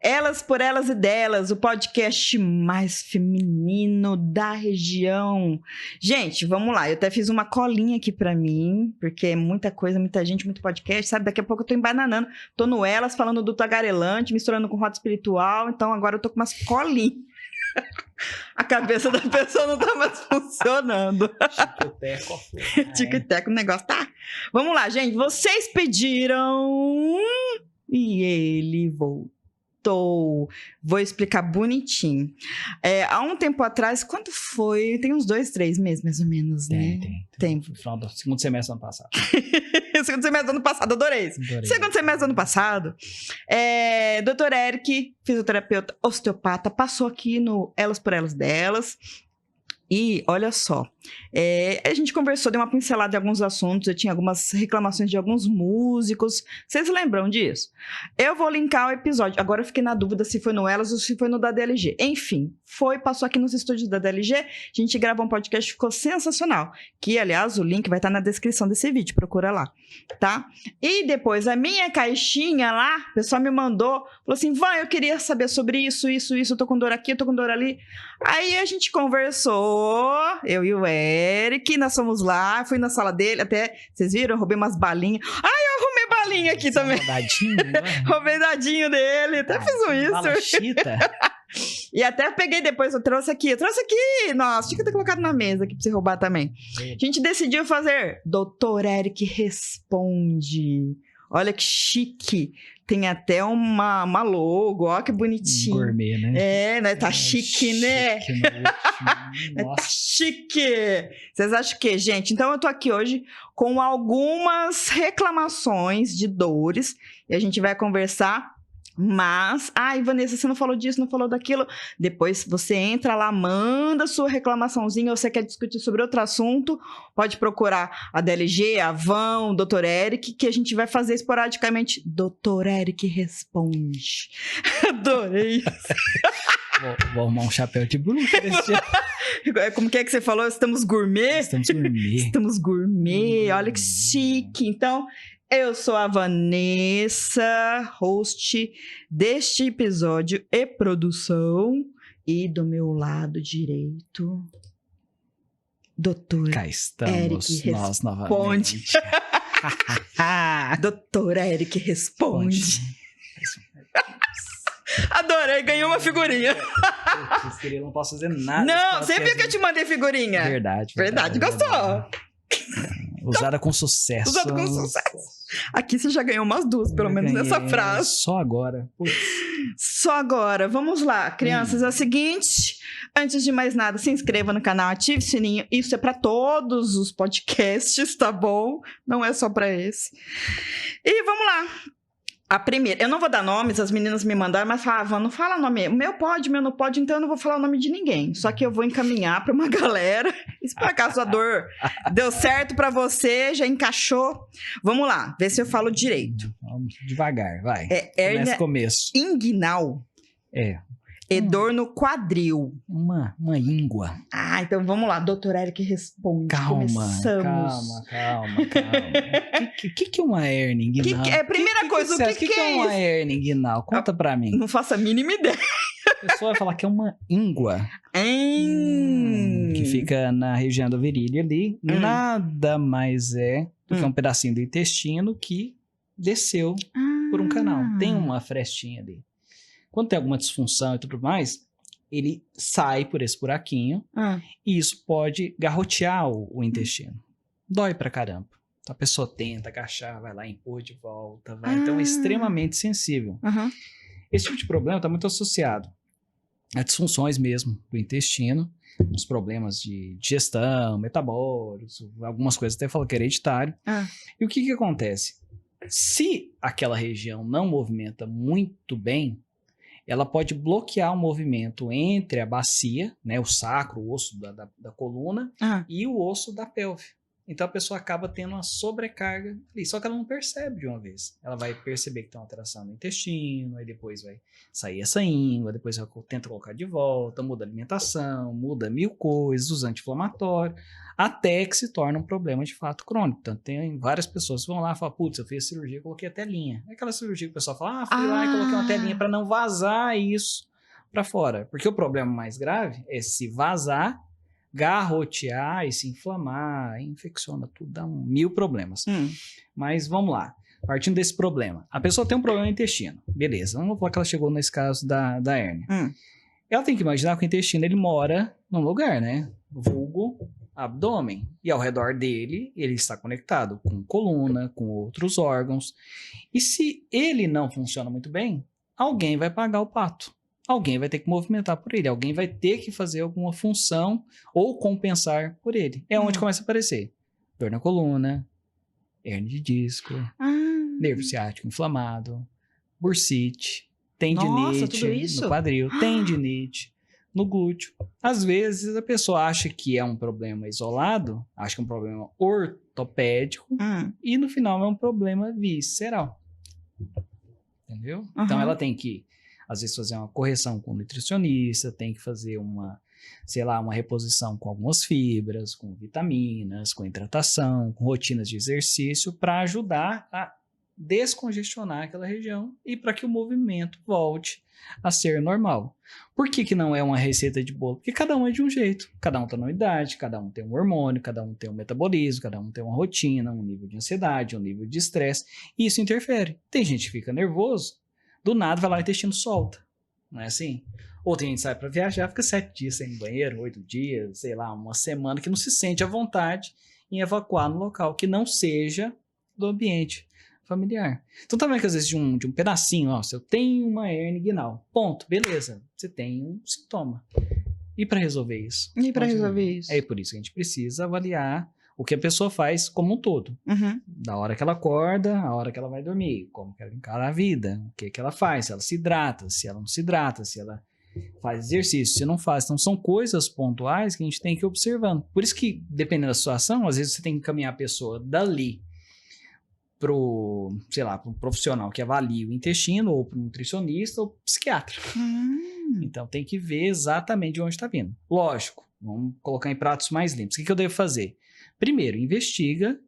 Elas por Elas e Delas, o podcast mais feminino da região. Gente, vamos lá. Eu até fiz uma colinha aqui pra mim, porque é muita coisa, muita gente, muito podcast, sabe? Daqui a pouco eu tô embananando. Tô no Elas, falando do tagarelante, misturando com rota espiritual. Então agora eu tô com umas colinhas. A cabeça da pessoa não tá mais funcionando. Tico e teco, o negócio tá. Vamos lá, gente. Vocês pediram e ele voltou. Vou explicar bonitinho. Há um tempo atrás, quanto foi? Tem uns 2, 3 meses, mais ou menos, né? Tem. Final do segundo semestre do ano passado. Segundo semestre do ano passado, adorei isso. Segundo semestre do ano passado, Dr. Eric, fisioterapeuta osteopata, passou aqui no Elas por Elas Delas. E olha só, a gente conversou, deu uma pincelada de alguns assuntos, eu tinha algumas reclamações de alguns músicos. Vocês lembram disso? Eu vou linkar o episódio. Agora eu fiquei na dúvida se foi no Elas ou se foi no da DLG. Enfim, passou aqui nos estúdios da DLG, a gente gravou um podcast, ficou sensacional. Que, aliás, o link vai estar na descrição desse vídeo, procura lá, tá? E depois, a minha caixinha lá, o pessoal me mandou, falou assim, eu queria saber sobre isso, eu tô com dor aqui, eu tô com dor ali. Aí a gente conversou, eu e o Eric, nós fomos lá, fui na sala dele, até, vocês viram, eu roubei umas balinhas. Ai, eu arrumei balinha aqui também. Dadinho, né? Roubei dadinho dele, até fiz isso. Balachita. E até peguei depois, eu trouxe aqui. Nossa, tinha que ter colocado na mesa aqui pra você roubar também. A gente decidiu fazer Dr. Eric Responde. Olha que chique. Tem até uma logo, ó que bonitinho. Gourmet, né? Né? Tá chique, né? Tá chique. Vocês acham o quê, gente? Então eu tô aqui hoje com algumas reclamações de dores e a gente vai conversar. Mas, Vanessa, você não falou disso, não falou daquilo. Depois você entra lá, manda sua reclamaçãozinha, ou você quer discutir sobre outro assunto, pode procurar a DLG, a Van, o Dr. Eric, que a gente vai fazer esporadicamente. Dr. Eric Responde. Adorei isso. Vou arrumar um chapéu de bruxa desse dia. Como que é que você falou? Estamos gourmet? Estamos gourmet. Olha que chique. Então, eu sou a Vanessa, host deste episódio e produção. E do meu lado direito, Dr. Cá estamos Eric nós Responde. novamente. Dr. Eric Responde. Adorei, ganhei uma figurinha. Eu não posso fazer nada. Não, você viu que eu te mandei figurinha? Verdade, gostou? Usada com sucesso. Aqui você já ganhou umas 2, pelo menos nessa frase. Só agora. Putz. Só agora. Vamos lá, crianças. É o seguinte, antes de mais nada, se inscreva no canal, ative o sininho. Isso é para todos os podcasts, tá bom? Não é só para esse. E vamos lá. A primeira, eu não vou dar nomes, as meninas me mandaram, mas falavam, não fala nome, o meu não pode, então eu não vou falar o nome de ninguém. Só que eu vou encaminhar para uma galera. Se por acaso a dor deu certo para você, já encaixou. Vamos lá, ver se eu falo direito. Vamos devagar, vai. Hérnia começo. Inguinal. E dor no quadril. Uma íngua. Então vamos lá, Dr. Eric Responde. Começamos. Calma. O que é uma hérnia inguinal? Primeira coisa, o que é uma hérnia inguinal? Conta pra mim. Não faço a mínima ideia. A pessoa vai falar que é uma íngua. Que fica na região da virilha ali. Nada mais é do que um pedacinho do intestino que desceu por um canal. Tem uma frestinha ali. Quando tem alguma disfunção e tudo mais, ele sai por esse buraquinho e isso pode garrotear o intestino. Dói pra caramba. Então a pessoa tenta agachar, vai lá, empurra de volta, então é extremamente sensível. Esse tipo de problema está muito associado a disfunções mesmo do intestino, os problemas de digestão, metabólicos, algumas coisas até falam que é hereditário. E o que acontece? Se aquela região não movimenta muito bem, ela pode bloquear o movimento entre a bacia, né, o sacro, o osso da coluna, e o osso da pelve. Então a pessoa acaba tendo uma sobrecarga ali, só que ela não percebe de uma vez. Ela vai perceber que tem uma alteração no intestino, aí depois vai sair essa íngua, depois ela tenta colocar de volta, muda a alimentação, muda mil coisas, os anti-inflamatórios, até que se torna um problema de fato crônico. Então tem várias pessoas que vão lá e falam, putz, eu fiz a cirurgia, coloquei a telinha. É aquela cirurgia que o pessoal fala, fui lá e coloquei uma telinha para não vazar isso para fora. Porque o problema mais grave é se vazar, garrotear e se inflamar, infecciona tudo, dá 1000 problemas. Mas vamos lá, partindo desse problema. A pessoa tem um problema no intestino, beleza, vamos falar que ela chegou nesse caso da hérnia. Ela tem que imaginar que o intestino, ele mora num lugar, né? Vulgo abdômen. E ao redor dele, ele está conectado com coluna, com outros órgãos. E se ele não funciona muito bem, alguém vai pagar o pato. Alguém vai ter que movimentar por ele, alguém vai ter que fazer alguma função ou compensar por ele. É onde começa a aparecer dor na coluna, hernia de disco, nervo ciático inflamado, bursite, tendinite no quadril, tendinite no glúteo. Às vezes a pessoa acha que é um problema isolado, acha que é um problema ortopédico e no final é um problema visceral. Entendeu? Então ela tem que às vezes fazer uma correção com o nutricionista, tem que fazer uma reposição com algumas fibras, com vitaminas, com hidratação, com rotinas de exercício para ajudar a descongestionar aquela região e para que o movimento volte a ser normal. Por que não é uma receita de bolo? Porque cada um é de um jeito, cada um está numa idade, cada um tem um hormônio, cada um tem um metabolismo, cada um tem uma rotina, um nível de ansiedade, um nível de estresse, e isso interfere. Tem gente que fica nervoso, do nada vai lá no intestino solta, não é assim? Ou tem gente que sai para viajar, fica 7 dias sem banheiro, 8 dias, sei lá, uma semana, que não se sente à vontade em evacuar no local, que não seja do ambiente familiar. Então tá vendo que às vezes de um pedacinho, ó, se eu tenho uma hernia inguinal, ponto, beleza, você tem um sintoma. E para resolver isso? É por isso que a gente precisa avaliar o que a pessoa faz como um todo. Da hora que ela acorda, a hora que ela vai dormir, como que ela encara a vida, o que ela faz, se ela se hidrata, se ela não se hidrata, se ela faz exercício, se não faz. Então são coisas pontuais que a gente tem que ir observando. Por isso que, dependendo da situação, às vezes você tem que encaminhar a pessoa dali pro profissional que avalia o intestino, ou pro nutricionista, ou pro psiquiatra. Então tem que ver exatamente de onde está vindo. Lógico, vamos colocar em pratos mais limpos. O que eu devo fazer? Primeiro, investiga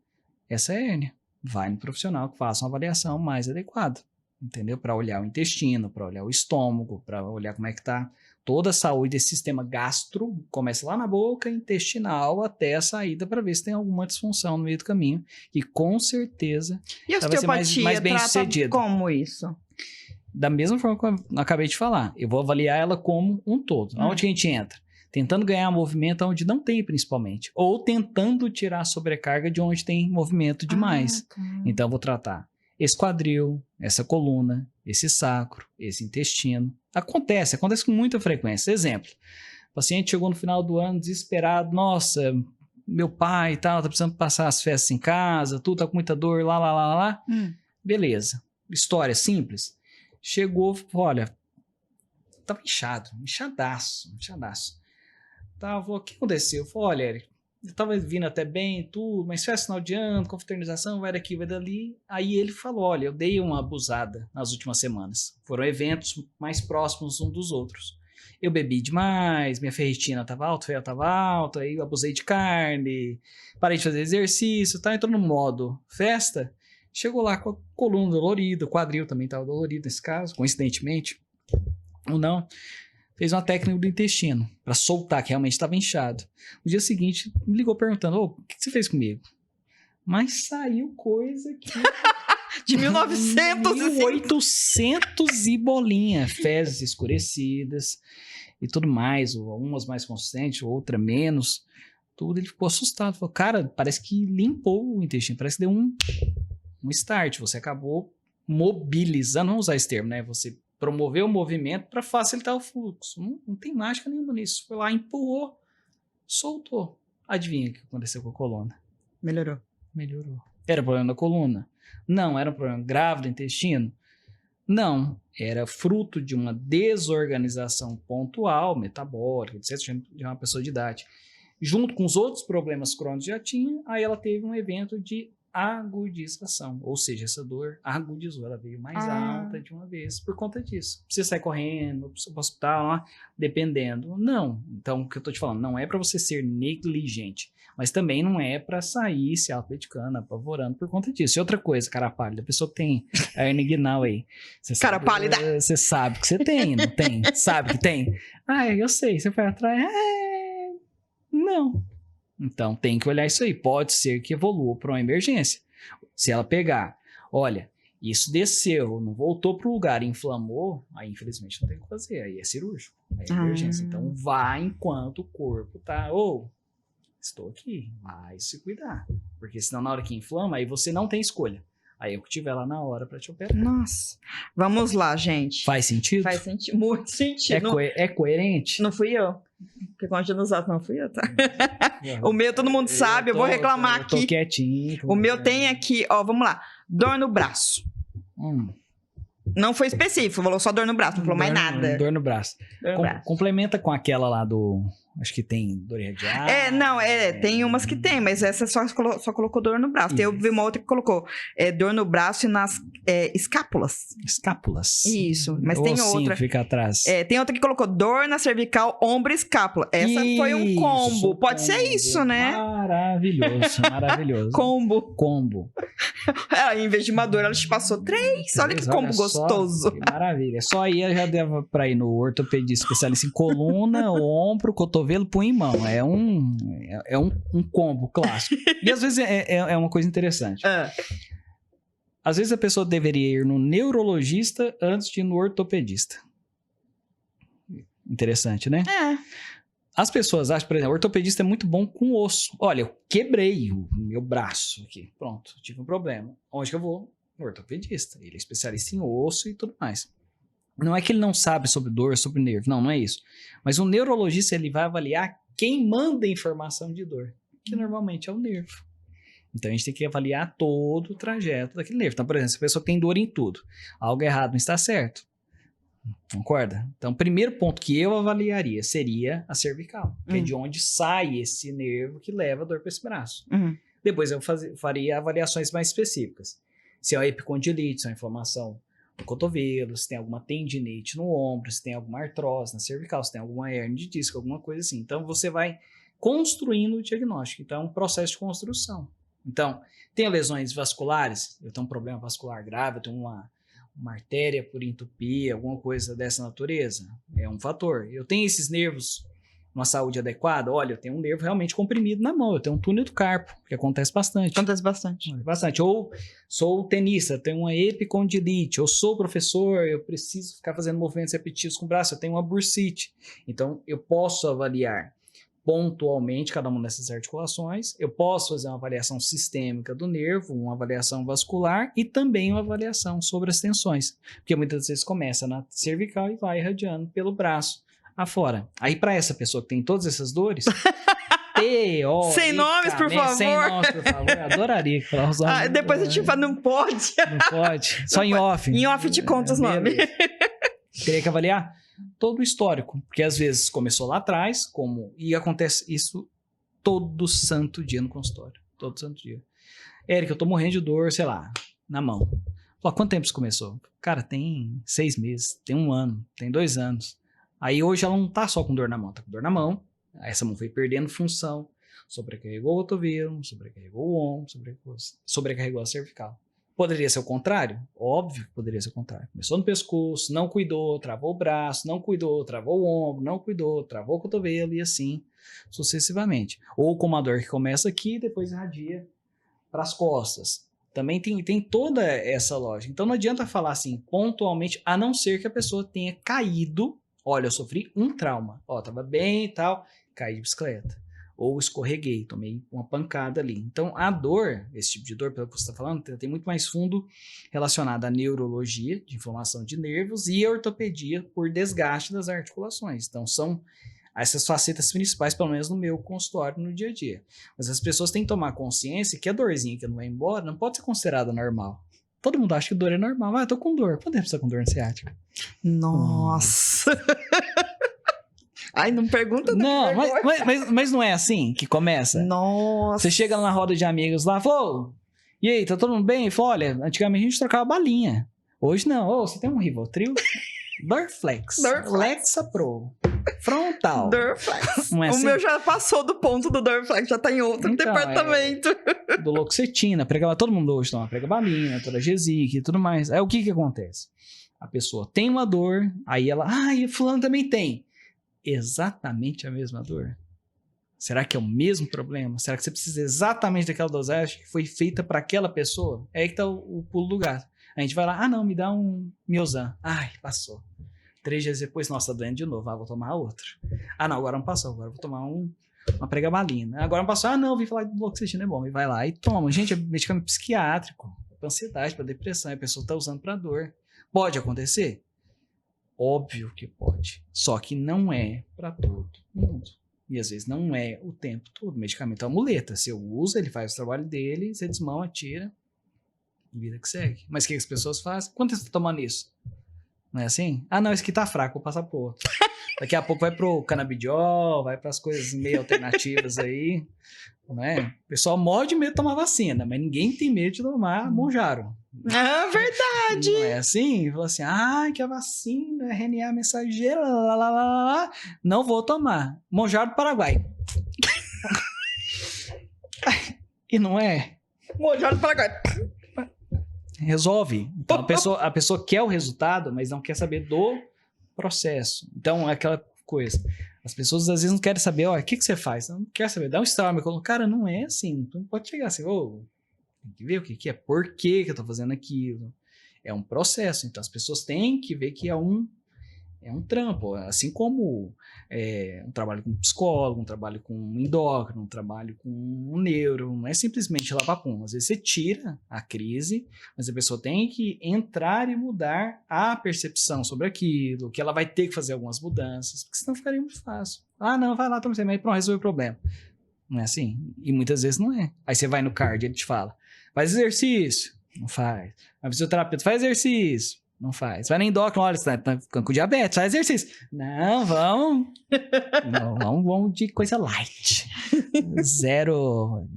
essa hérnia. Vai no profissional que faça uma avaliação mais adequada, entendeu? Para olhar o intestino, para olhar o estômago, para olhar como é que está toda a saúde desse sistema gastro, começa lá na boca, intestinal, até a saída, para ver se tem alguma disfunção no meio do caminho, e com certeza e a osteopatia mais bem sucedida. Como isso? Da mesma forma que eu acabei de falar, eu vou avaliar ela como um todo. Onde a gente entra? Tentando ganhar movimento onde não tem, principalmente. Ou tentando tirar a sobrecarga de onde tem movimento demais. Então, eu vou tratar esse quadril, essa coluna, esse sacro, esse intestino. Acontece com muita frequência. Exemplo, o paciente chegou no final do ano desesperado. Nossa, meu pai e tal, tá precisando passar as festas em casa, tudo tá com muita dor, lá. Beleza. História simples. Chegou, olha, tava inchadaço. Falou, o que aconteceu? Eu falei, olha, Eric, eu tava vindo até bem, tudo, mas festa final de ano, confraternização, vai daqui, vai dali. Aí ele falou, olha, eu dei uma abusada nas últimas semanas. Foram eventos mais próximos um dos outros. Eu bebi demais, minha ferritina tava alta, ferro tava alta, aí eu abusei de carne, parei de fazer exercício, tá? Entrou no modo festa, chegou lá com a coluna dolorida, o quadril também tava dolorido nesse caso, coincidentemente, ou não. Fez uma técnica do intestino para soltar, que realmente estava inchado. No dia seguinte, me ligou perguntando, o que você fez comigo? Mas saiu coisa que... de 1800 e bolinha. Fezes escurecidas e tudo mais. Umas mais consistentes, outra menos. Tudo, ele ficou assustado. Falou, cara, parece que limpou o intestino. Parece que deu um start. Você acabou mobilizando, vamos usar esse termo, né? Você promover o movimento para facilitar o fluxo. Não tem mágica nenhuma nisso. Foi lá, empurrou, soltou. Adivinha o que aconteceu com a coluna? Melhorou. Era problema da coluna? Não. Era um problema grave do intestino? Não. Era fruto de uma desorganização pontual, metabólica, etc., de uma pessoa de idade. junto com os outros problemas crônicos que já tinha, aí ela teve um evento de agudização, ou seja, essa dor agudizou, ela veio mais alta de uma vez por conta disso. Você sai correndo pro hospital, lá, dependendo. Não. Então, o que eu tô te falando, não é para você ser negligente, mas também não é para sair se auto-medicando, apavorando por conta disso. E outra coisa, cara pálida, a pessoa que tem a hernia inguinal aí. Cara pálida! Você sabe que você tem, não tem? Sabe que tem? Ah, eu sei, você vai atrás. Não. Então, tem que olhar isso aí. Pode ser que evolua para uma emergência. Se ela pegar, olha, isso desceu, não voltou para o lugar, inflamou, aí infelizmente não tem o que fazer. Aí é cirúrgico, aí é emergência. Então, vá enquanto o corpo tá... estou aqui, vai se cuidar. Porque senão na hora que inflama, aí você não tem escolha. Aí eu que tiver lá na hora para te operar. Nossa. Vamos lá, gente. Faz sentido? Faz muito sentido. É coerente? Não fui eu. Porque quando eu não usava, não fui eu, tá? O meu, todo mundo sabe, eu vou reclamar aqui. Eu tô quietinho. O meu tem aqui, ó, vamos lá. Dor no braço. Não foi específico, falou só dor no braço, não falou mais nada. Dor no braço. Complementa com aquela lá do... Acho que tem dor irradiada. Tem umas que tem, mas essa só colocou dor no braço. Eu vi uma outra que colocou dor no braço e nas escápulas. Escápulas. Isso, mas tem outra. Fica atrás. Tem outra que colocou dor na cervical, ombro e escápula. Essa foi um combo. Pode ser isso, né? Maravilhoso, maravilhoso. Combo. Em vez de uma dor, ela te passou 3. Olha que combo gostoso. Que maravilha. Só aí já dava pra ir no ortopedista especialista em coluna, ombro, cotovelo, punho e mão. É um combo clássico. E às vezes é uma coisa interessante. Às vezes a pessoa deveria ir no neurologista antes de ir no ortopedista. Interessante, né? As pessoas acham, por exemplo, o ortopedista é muito bom com osso. Olha, eu quebrei o meu braço aqui. Pronto, tive um problema. Onde que eu vou? No ortopedista. Ele é especialista em osso e tudo mais. Não é que ele não sabe sobre dor, sobre nervo. Não é isso. Mas o neurologista, ele vai avaliar quem manda a informação de dor. Que normalmente é o nervo. Então, a gente tem que avaliar todo o trajeto daquele nervo. Então, por exemplo, se a pessoa tem dor em tudo, algo errado não está certo. Concorda? Então, o primeiro ponto que eu avaliaria seria a cervical, que é de onde sai esse nervo que leva a dor para esse braço. Depois eu faria avaliações mais específicas. Se é uma epicondilite, se é uma inflamação no cotovelo, se tem alguma tendinite no ombro, se tem alguma artrose na cervical, se tem alguma hernia de disco, alguma coisa assim. Então, você vai construindo o diagnóstico. Então, é um processo de construção. Então, tem lesões vasculares, eu tenho um problema vascular grave, eu tenho uma artéria por entupir, alguma coisa dessa natureza, é um fator. Eu tenho esses nervos numa saúde adequada, olha, eu tenho um nervo realmente comprimido na mão, eu tenho um túnel do carpo, que acontece bastante. Bastante. Ou sou tenista, tenho uma epicondilite, ou sou professor, eu preciso ficar fazendo movimentos repetitivos com o braço, eu tenho uma bursite. Então, eu posso avaliar pontualmente cada uma dessas articulações, eu posso fazer uma avaliação sistêmica do nervo, uma avaliação vascular e também uma avaliação sobre as tensões, porque muitas vezes começa na cervical e vai irradiando pelo braço afora. Aí para essa pessoa que tem todas essas dores, sem nomes, por favor. Sem nomes, por favor. Eu adoraria que falasse. Depois a gente fala, não pode. Não pode. Só em off. Em off te conta os nomes. Teria que avaliar todo o histórico, porque às vezes começou lá atrás, e acontece isso todo santo dia no consultório. Todo santo dia. Érica, eu tô morrendo de dor, sei lá, na mão. Fala, quanto tempo isso começou? Cara, tem 6 meses, tem 1 ano, tem 2 anos. Aí hoje ela não tá só com dor na mão, tá com dor na mão. Essa mão foi perdendo função, sobrecarregou o cotovelo, sobrecarregou o ombro, sobrecarregou a cervical. Poderia ser o contrário? Óbvio que poderia ser o contrário. Começou no pescoço, não cuidou, travou o braço, não cuidou, travou o ombro, não cuidou, travou o cotovelo e assim sucessivamente. Ou com uma dor que começa aqui e depois irradia para as costas. Também tem toda essa lógica. Então não adianta falar assim pontualmente, a não ser que a pessoa tenha caído. Olha, eu sofri um trauma. Tava bem e tal, caí de bicicleta. Ou escorreguei, tomei uma pancada ali. Então, a dor, esse tipo de dor, pelo que você está falando, tem muito mais fundo relacionado à neurologia, de inflamação de nervos, e a ortopedia por desgaste das articulações. Então, são essas facetas principais, pelo menos no meu consultório, no dia a dia. Mas as pessoas têm que tomar consciência que a dorzinha que não vai embora não pode ser considerada normal. Todo mundo acha que dor é normal. Eu tô com dor. Quando é que você tá com dor na ciática? Nossa! Ai, não pergunta não. Mas não é assim que começa? Nossa. Você chega na roda de amigos lá, falou, e aí, tá todo mundo bem? Falou, olha, antigamente a gente trocava balinha. Hoje não. Ô, você tem um Rivotril? Dorflex. Lexapro. Frontal. Dorflex. Não é assim? O meu já passou do ponto do Dorflex, já tá em outro departamento. Duloxetina, todo mundo hoje toma pregabalina, Toragesic e tudo mais. Aí o que acontece? A pessoa tem uma dor, aí ela, e fulano também tem. Exatamente a mesma dor? Será que é o mesmo problema? Será que você precisa exatamente daquela dosagem que foi feita para aquela pessoa? É aí que tá o pulo do gato. A gente vai lá, não, me dá um Miozan. Ai, passou. 3 dias depois, nossa, doendo de novo. Vou tomar outro. Não, agora não passou. Agora vou tomar uma pregabalina. Agora não passou. Não, vim falar que duloxetina é bom. E vai lá e toma. Gente, é medicamento psiquiátrico. Pra ansiedade, pra depressão. A pessoa tá usando pra dor. Pode acontecer? Óbvio que pode. Só que não é pra todo mundo. E às vezes não é o tempo todo. O medicamento é uma muleta. Você usa, ele faz o trabalho dele, você desmama, tira. Vida que segue. Mas o que as pessoas fazem? Quanto você tá tomando isso? Não é assim? Não, esse aqui tá fraco, vou passar pro outro. Daqui a pouco vai pro canabidiol, vai pras coisas meio alternativas aí. Não é? O pessoal morre de medo de tomar vacina, mas ninguém tem medo de tomar Monjaro. Verdade. Não é assim? Falou assim, que a vacina é RNA mensageira, lá. Não vou tomar. Monjaro do Paraguai. E não é? Monjaro do Paraguai. Resolve. Então a pessoa quer o resultado, mas não quer saber do processo. Então é aquela coisa. As pessoas às vezes não querem saber, o que você faz? Não quer saber. Dá um Storm. Cara, não é assim. Tu não pode chegar assim, tem que ver o que é, por que eu tô fazendo aquilo. É um processo. Então as pessoas têm que ver que é um trampo. Assim como um trabalho com psicólogo, um trabalho com um endócrino, um trabalho com um neuro. Não é simplesmente lá papum. Às vezes você tira a crise, mas a pessoa tem que entrar e mudar a percepção sobre aquilo, que ela vai ter que fazer algumas mudanças, porque senão ficaria muito fácil. Não, vai lá, toma esse remédio, pronto, resolve o problema. Não é assim? E muitas vezes não é. Aí você vai no card, ele te fala, faz exercício. Não faz. A fisioterapeuta, faz exercício. Não faz. Vai na endócrino, olha, você tá ficando com diabetes, faz exercício. Não, vamos. Não, vamos de coisa light. 0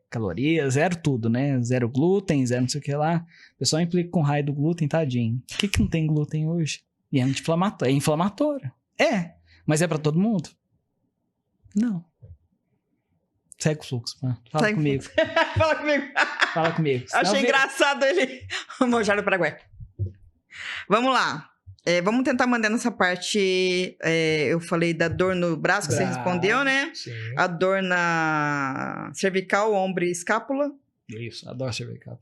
calorias, 0 tudo, né? 0 glúten, 0 não sei o que lá. O pessoal implica com raio do glúten, tadinho. Por que não tem glúten hoje? E é anti-inflamatório. É inflamatório. Mas é pra todo mundo? Não. Segue o fluxo, mano. Fala comigo. Fala comigo. Achei engraçado ele. O Monjaro do Paraguai. Vamos lá. Vamos tentar mandar nessa parte. Eu falei da dor no braço, que você respondeu, né? Sim. A dor na cervical, ombro e escápula. Isso, a dor cervical.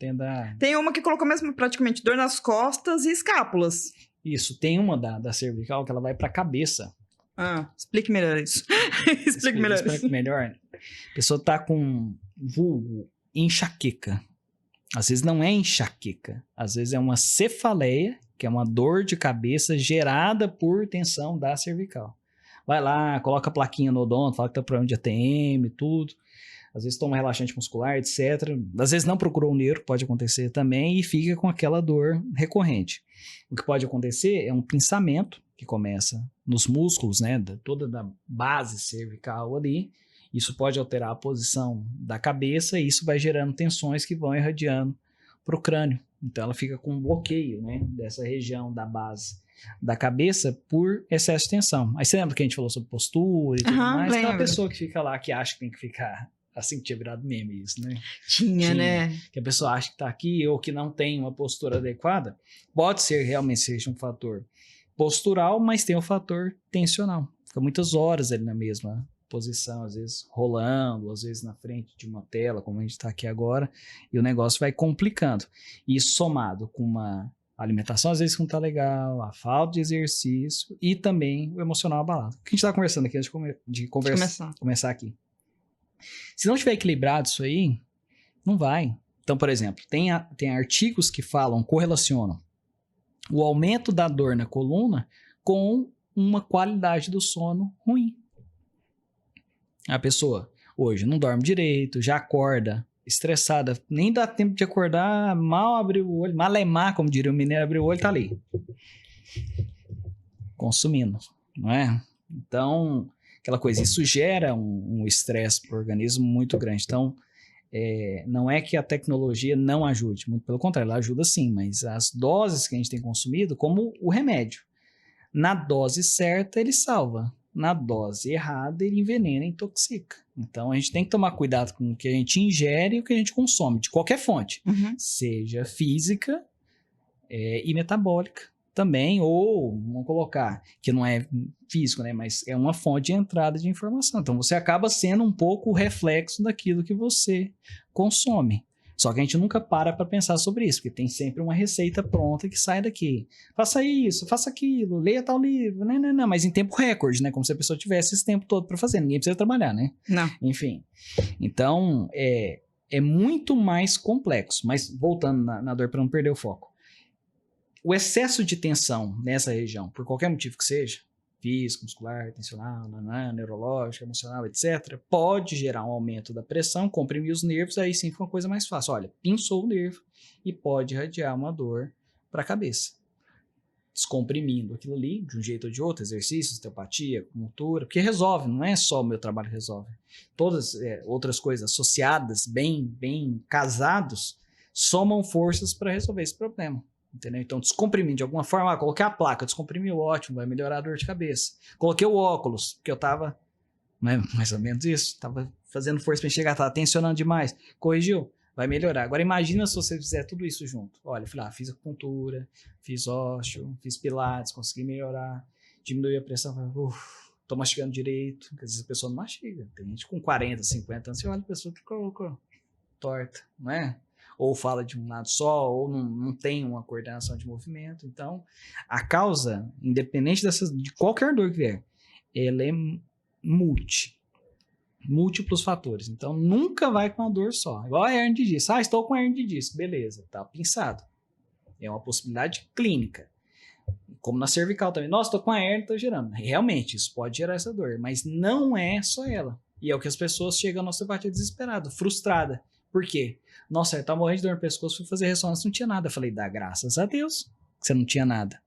Tem uma que colocou mesmo praticamente dor nas costas e escápulas. Isso, tem uma da cervical que ela vai pra cabeça. Explique melhor isso. Explique melhor. A pessoa tá com vulgo enxaqueca. Às vezes não é enxaqueca. Às vezes é uma cefaleia, que é uma dor de cabeça gerada por tensão da cervical. Vai lá, coloca a plaquinha no odonto, fala que tá com problema de ATM, tudo. Às vezes toma relaxante muscular, etc. Às vezes não procurou um neuro, pode acontecer também, e fica com aquela dor recorrente. O que pode acontecer é um pinçamento, que começa nos músculos, né, toda da base cervical ali. Isso pode alterar a posição da cabeça e isso vai gerando tensões que vão irradiando para o crânio. Então ela fica com um bloqueio, né, dessa região da base da cabeça por excesso de tensão. Aí você lembra que a gente falou sobre postura e tudo mais? Lembro. Aquela pessoa que fica lá, que acha que tem que ficar assim, que tinha virado meme isso, né? Tinha, né? Que a pessoa acha que está aqui ou que não tem uma postura adequada. Pode ser realmente seja um fator postural, mas tem o fator tensional. Fica muitas horas ali na mesma posição, às vezes rolando, às vezes na frente de uma tela, como a gente está aqui agora, e o negócio vai complicando. E isso somado com uma alimentação, às vezes, que não está legal, a falta de exercício e também o emocional abalado. O que a gente está conversando aqui antes de começar aqui. Se não estiver equilibrado isso aí, não vai. Então, por exemplo, tem artigos que correlacionam o aumento da dor na coluna com uma qualidade do sono ruim. A pessoa hoje não dorme direito, já acorda estressada, nem dá tempo de acordar, mal abriu o olho, malemar, como diria o mineiro, abriu o olho, tá ali. Consumindo, não é? Então, aquela coisa, isso gera um estresse para o organismo muito grande. Então, não é que a tecnologia não ajude, muito pelo contrário, ela ajuda sim, mas as doses que a gente tem consumido, como o remédio, na dose certa ele salva, na dose errada ele envenena e intoxica. Então a gente tem que tomar cuidado com o que a gente ingere e o que a gente consome, de qualquer fonte, seja física e metabólica também, ou vamos colocar, que não é físico, né, mas é uma fonte de entrada de informação. Então você acaba sendo um pouco o reflexo daquilo que você consome. Só que a gente nunca para pensar sobre isso, porque tem sempre uma receita pronta que sai daqui. Faça isso, faça aquilo, leia tal livro, não, mas em tempo recorde, né? Como se a pessoa tivesse esse tempo todo para fazer. Ninguém precisa trabalhar, né? Não. Enfim. Então, é muito mais complexo. Mas voltando na dor para não perder o foco. O excesso de tensão nessa região, por qualquer motivo que seja, físico, muscular, tensional, neurológico, emocional, etc., pode gerar um aumento da pressão, comprimir os nervos, aí sim fica uma coisa mais fácil. Olha, pinçou o nervo e pode irradiar uma dor para a cabeça. Descomprimindo aquilo ali, de um jeito ou de outro, exercício, osteopatia, acupuntura, porque resolve, não é só o meu trabalho que resolve. Todas outras coisas associadas, bem casados, somam forças para resolver esse problema. Entendeu? Então, descomprimir de alguma forma, coloquei a placa, descomprimiu, ótimo, vai melhorar a dor de cabeça. Coloquei o óculos, porque eu tava, mais ou menos isso, tava fazendo força para enxergar, tava tensionando demais, corrigiu, vai melhorar. Agora imagina se você fizer tudo isso junto. Olha, eu falei, fiz acupuntura, fiz ósteo, fiz pilates, consegui melhorar, diminuí a pressão, tô mastigando direito, porque às vezes a pessoa não mastiga. Tem gente com 40, 50 anos, você olha a pessoa que colocou torta, não é? Ou fala de um lado só, ou não tem uma coordenação de movimento. Então, a causa, independente de qualquer dor que vier, ela é múltiplos fatores. Então, nunca vai com uma dor só. Igual a hernia de disco. Estou com hernia de disco. Beleza, tá pinçado. É uma possibilidade clínica. Como na cervical também. Nossa, estou com a hernia, estou gerando. Realmente, isso pode gerar essa dor, mas não é só ela. E é o que as pessoas chegam na osteopatia desesperada, frustrada. Por quê? Nossa, eu tava morrendo de dor no pescoço, fui fazer ressonância, não tinha nada. Eu falei, dá graças a Deus que você não tinha nada.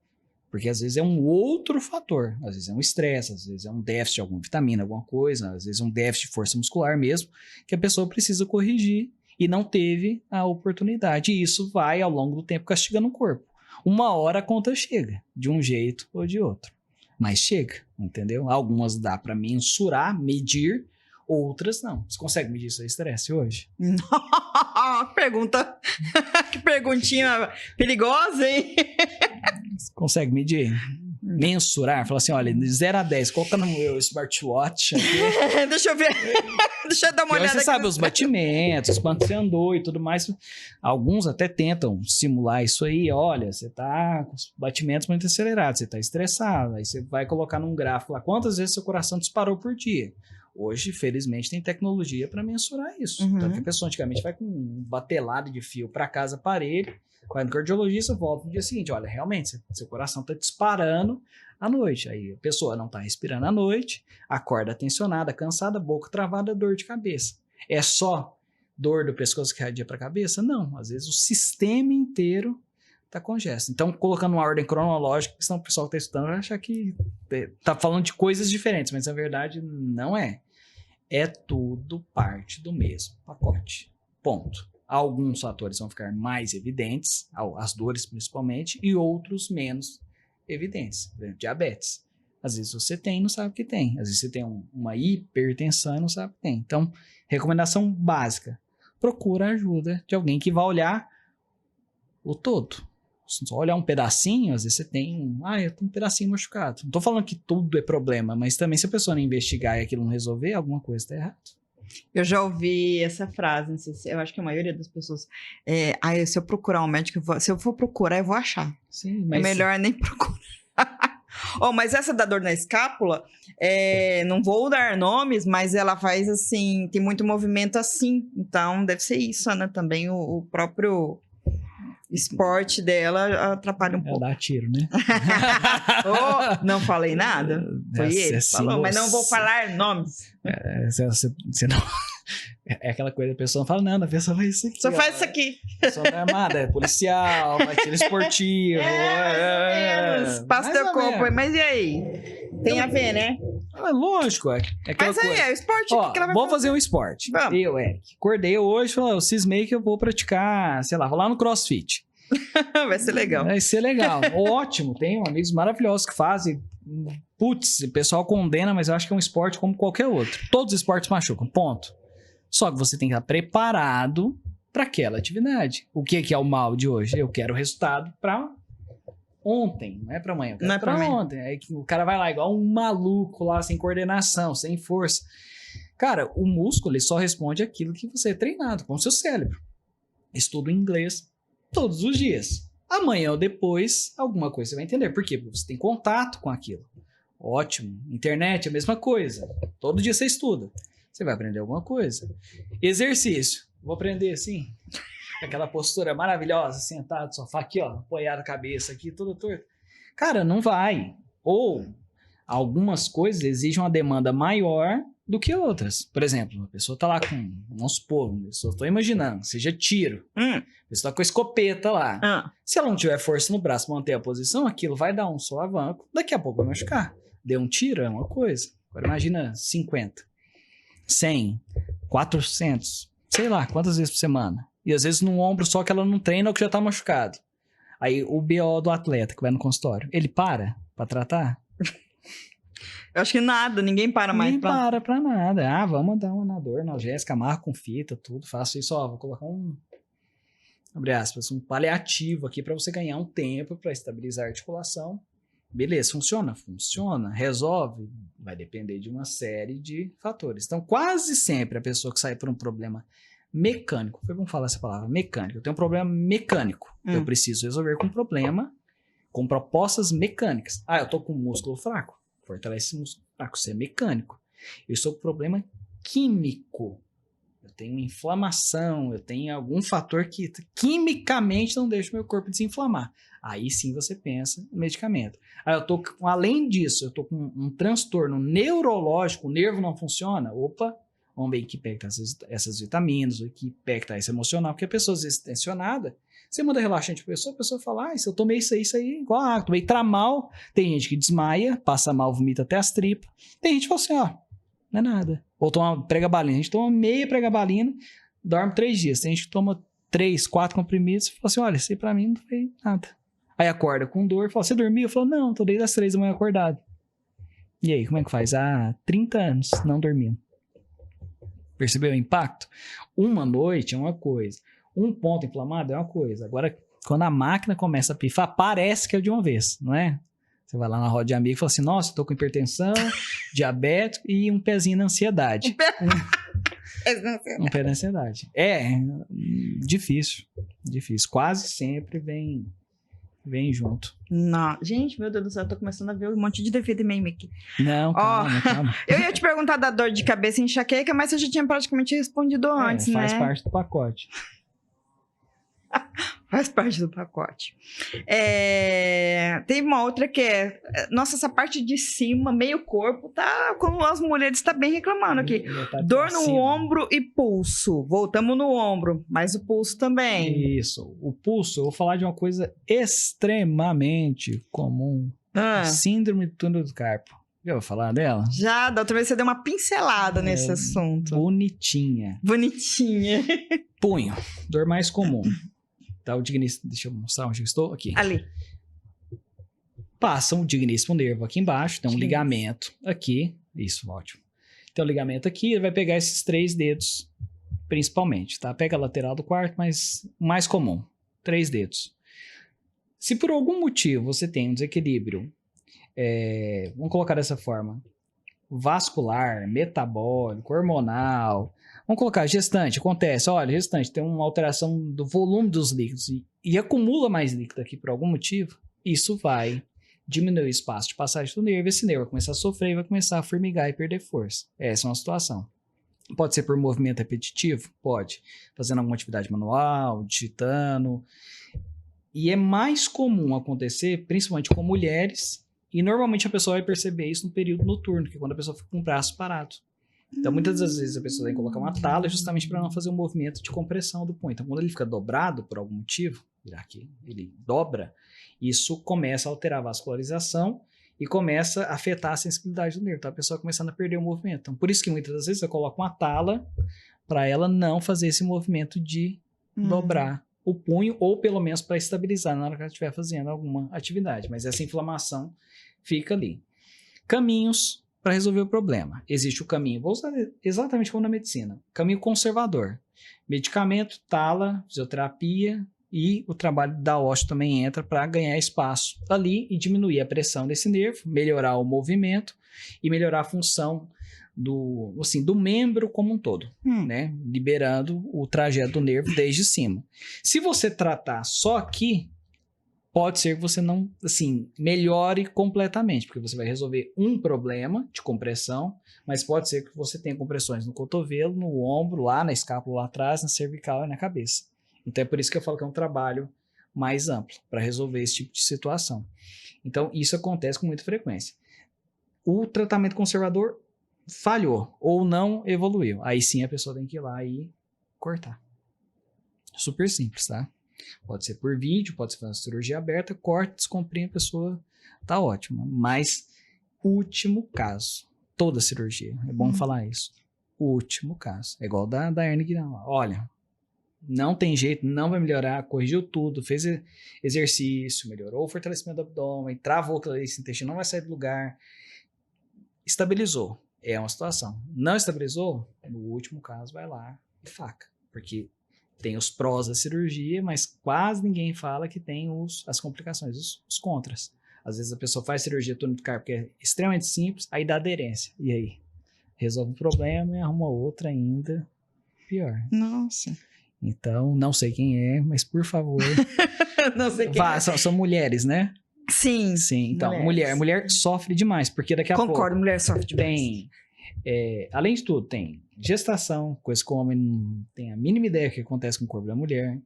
Porque às vezes é um outro fator. Às vezes é um estresse, às vezes é um déficit de alguma vitamina, alguma coisa, às vezes é um déficit de força muscular mesmo, que a pessoa precisa corrigir e não teve a oportunidade. E isso vai, ao longo do tempo, castigando o corpo. Uma hora a conta chega, de um jeito ou de outro. Mas chega, entendeu? Algumas dá para mensurar, medir, outras não. Você consegue medir seu estresse hoje? Pergunta. Que perguntinha perigosa, hein? Você consegue medir? Mensurar? Falar assim, olha, de 0 a 10, coloca no meu smartwatch aqui. Deixa eu ver. Deixa eu dar uma olhada você aqui. sabe os batimentos, quanto você andou e tudo mais. Alguns até tentam simular isso aí. Olha, você tá com os batimentos muito acelerados, você tá estressado. Aí você vai colocar num gráfico lá quantas vezes seu coração disparou por dia. Hoje, felizmente, tem tecnologia para mensurar isso. Então, a pessoa antigamente vai com um batelado de fio para casa, aparelho, vai no cardiologista, volta no dia seguinte. Olha, realmente, seu coração está disparando à noite. Aí a pessoa não está respirando à noite, acorda tensionada, cansada, boca travada, dor de cabeça. É só dor do pescoço que irradia para a cabeça? Não. Às vezes o sistema inteiro está congesto. Então, colocando uma ordem cronológica, senão o pessoal que está estudando vai achar que está falando de coisas diferentes, mas na verdade não é. É tudo parte do mesmo pacote. Ponto. Alguns fatores vão ficar mais evidentes, as dores principalmente, e outros menos evidentes. Por exemplo, diabetes. Às vezes você tem e não sabe que tem. Às vezes você tem uma hipertensão e não sabe que tem. Então, recomendação básica. Procura a ajuda de alguém que vai olhar o todo. Se só olhar um pedacinho, às vezes você tem eu tenho um pedacinho machucado. Não tô falando que tudo é problema, mas também se a pessoa não investigar e aquilo não resolver, alguma coisa tá errada. Eu já ouvi essa frase, não sei se, eu acho que a maioria das pessoas, se eu procurar um médico, se eu for procurar, eu vou achar. Sim, mas... É melhor nem procurar. Mas essa da dor na escápula, não vou dar nomes, mas ela faz assim, tem muito movimento assim, então deve ser isso, né? Também o próprio esporte dela atrapalha um pouco. Dá tiro, né? Não falei nada. Foi ele que falou, mas não vou falar nomes. Você não... É aquela coisa, a pessoa não fala, não, a pessoa faz isso aqui. Só faz isso aqui. A pessoa não é armada, é policial, vai tiro esportivo. Mais ou menos. Passa teu corpo aí, mas e aí? Tem a ver, né? É lógico, é aquela Mas aí, coisa. é o esporte Ó, que ela vai vamos fazer um esporte. Vamos. Eu, Eric, acordei hoje, falei, eu cismei que eu vou praticar, sei lá, vou lá no CrossFit. Vai ser legal. Vai ser legal. Ótimo, tenho amigos maravilhosos que fazem. Putz, o pessoal condena, mas eu acho que é um esporte como qualquer outro. Todos os esportes machucam, ponto. Só que você tem que estar preparado para aquela atividade. O que é o mal de hoje? Eu quero o resultado para ontem, não é para amanhã. Eu quero Não é pra amanhã. ontem. Aí o cara vai lá igual um maluco lá, sem coordenação, sem força. Cara, o músculo ele só responde aquilo que você é treinado, com o seu cérebro. Estudo inglês todos os dias. Amanhã ou depois, alguma coisa você vai entender. Por quê? Porque você tem contato com aquilo. Ótimo. Internet é a mesma coisa. Todo dia você estuda. Você vai aprender alguma coisa. Exercício. Vou aprender assim. Aquela postura maravilhosa, sentado no sofá aqui, ó, apoiado a cabeça aqui, tudo torto. Cara, não vai. Ou algumas coisas exigem uma demanda maior do que outras. Por exemplo, uma pessoa tá lá com, vamos supor, eu estou imaginando, seja tiro. A pessoa tá com a escopeta lá. Se ela não tiver força no braço para manter a posição, aquilo vai dar um solavanco, daqui a pouco vai machucar. Deu um tiro, é uma coisa. Agora imagina 50, 100, 400, sei lá, quantas vezes por semana. E às vezes num ombro só que ela não treina ou que já tá machucado. Aí o BO do atleta que vai no consultório, ele para tratar? Eu acho que nada, ninguém para mais. Nem para pra nada. Ah, vamos dar uma dor analgésica, amarro com fita, tudo. Faço isso, ó, vou colocar abre aspas, um paliativo aqui pra você ganhar um tempo pra estabilizar a articulação. Beleza, funciona? Funciona. Resolve? Vai depender de uma série de fatores. Então, quase sempre a pessoa que sai por um problema mecânico, foi bom falar essa palavra, mecânico. Eu tenho um problema mecânico. Eu preciso resolver com um problema, com propostas mecânicas. Ah, eu tô com um músculo fraco. Fortalece esse músculo fraco. Isso é mecânico. Eu estou com problema químico. Eu tenho inflamação, eu tenho algum fator que quimicamente não deixa o meu corpo desinflamar. Aí sim você pensa no medicamento. Aí eu tô, além disso, eu tô com um transtorno neurológico, o nervo não funciona. Opa, vamos ver que pé que tá essas vitaminas, o que pé que tá esse emocional, porque a pessoa às vezes tensionada, você manda relaxante pra pessoa, a pessoa fala, se eu tomei isso aí, igual água, tomei Tramal. Tem gente que desmaia, passa mal, vomita até as tripas. Tem gente que fala assim, não é nada. Ou toma pregabalina. A gente toma meia pregabalina, dorme 3 dias. Tem gente que toma 3, 4 comprimidos e fala assim, olha, isso aí pra mim não foi nada. Aí acorda com dor, fala, você dormiu? Eu falo, não, tô desde as 3 da manhã acordado. E aí, como é que faz? 30 anos não dormindo. Percebeu o impacto? Uma noite é uma coisa. Um ponto inflamado é uma coisa. Agora, quando a máquina começa a pifar, parece que é de uma vez, não é? Você vai lá na roda de amigo e fala assim, nossa, eu tô com hipertensão, diabetes e um pezinho na ansiedade. Um pé na ansiedade. É difícil. Quase sempre vem junto. Não. Gente, meu Deus do céu, eu tô começando a ver um monte de defeito em mim aqui. Não, calma. Eu ia te perguntar da dor de cabeça e enxaqueca, mas você já tinha praticamente respondido antes, faz parte do pacote. Faz parte do pacote. Tem uma outra que nossa, essa parte de cima, meio corpo, tá como as mulheres estão bem reclamando aqui. Dor no ombro e pulso. Voltamos no ombro, mas o pulso também. Isso. O pulso, eu vou falar de uma coisa extremamente comum. Síndrome do túnel do carpo. Já vou falar dela? Já, da outra vez você deu uma pincelada nesse assunto. Bonitinha. Punho. Dor mais comum. Tá o digníssimo, deixa eu mostrar onde eu estou, aqui. Ali. Passa um digníssimo nervo aqui embaixo, tem um ligamento aqui, isso, ótimo. Tem um ligamento aqui, ele vai pegar esses 3 dedos, principalmente, tá? Pega a lateral do quarto, mas mais comum, 3 dedos. Se por algum motivo você tem um desequilíbrio, vamos colocar dessa forma, vascular, metabólico, hormonal. Vamos colocar gestante, acontece, olha, gestante tem uma alteração do volume dos líquidos e acumula mais líquido aqui por algum motivo, isso vai diminuir o espaço de passagem do nervo, esse nervo vai começar a sofrer e vai começar a formigar e perder força. Essa é uma situação. Pode ser por movimento repetitivo? Pode. Fazendo alguma atividade manual, digitando. E é mais comum acontecer, principalmente com mulheres, e normalmente a pessoa vai perceber isso no período noturno, que é quando a pessoa fica com o braço parado. Então, muitas das vezes a pessoa tem que colocar uma tala justamente para não fazer um movimento de compressão do punho. Então, quando ele fica dobrado por algum motivo, virar aqui, ele dobra, isso começa a alterar a vascularização e começa a afetar a sensibilidade do nervo, tá? A pessoa começando a perder o movimento. Então, por isso que muitas das vezes eu coloco uma tala para ela não fazer esse movimento de dobrar o punho, ou pelo menos para estabilizar na hora que ela estiver fazendo alguma atividade. Mas essa inflamação fica ali. Caminhos para resolver o problema. Existe o caminho, vou usar exatamente como na medicina, caminho conservador. Medicamento, tala, fisioterapia, e o trabalho da osteo também entra para ganhar espaço ali e diminuir a pressão desse nervo, melhorar o movimento e melhorar a função do membro como um todo, né? Liberando o trajeto do nervo desde cima. Se você tratar só aqui, pode ser que você não, melhore completamente, porque você vai resolver um problema de compressão, mas pode ser que você tenha compressões no cotovelo, no ombro, lá na escápula lá atrás, na cervical e na cabeça. Então é por isso que eu falo que é um trabalho mais amplo para resolver esse tipo de situação. Então isso acontece com muita frequência. O tratamento conservador falhou ou não evoluiu. Aí sim a pessoa tem que ir lá e cortar. Super simples, tá? Pode ser por vídeo, pode ser fazer uma cirurgia aberta, corta, descomprime, a pessoa tá ótima. Mas último caso, toda cirurgia, é bom falar isso. Último caso, é igual da hernia inguinal. Olha, não tem jeito, não vai melhorar, corrigiu tudo, fez exercício, melhorou o fortalecimento do abdômen, travou aquilo ali, esse intestino não vai sair do lugar, estabilizou, é uma situação. Não estabilizou, no último caso vai lá e faca, porque tem os prós da cirurgia, mas quase ninguém fala que tem as complicações, os contras. Às vezes a pessoa faz cirurgia túnel do carpo, que é extremamente simples, aí dá aderência, e aí? Resolve o problema e arruma outra ainda pior. Nossa. Então, não sei quem é, mas por favor. Não sei quem é. São mulheres, né? Sim. Sim, então, mulher sofre demais, porque daqui a pouco... Concordo, mulher sofre demais. Além de tudo, tem gestação, coisa que o homem não tem a mínima ideia que acontece com o corpo da mulher.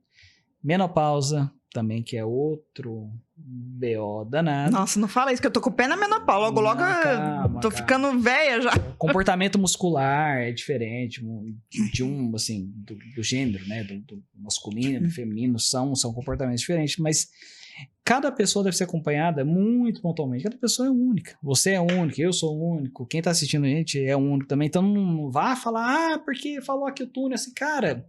Menopausa, também, que é outro BO danado. Nossa, não fala isso, que eu tô com o pé na menopausa. Logo, tô ficando velha já. Comportamento muscular é diferente do gênero, né? Do masculino, do feminino, são comportamentos diferentes, mas cada pessoa deve ser acompanhada muito pontualmente. Cada pessoa é única. Você é único, eu sou único, quem tá assistindo a gente é único também. Então não vá falar, porque falou aqui o túnel, assim, cara...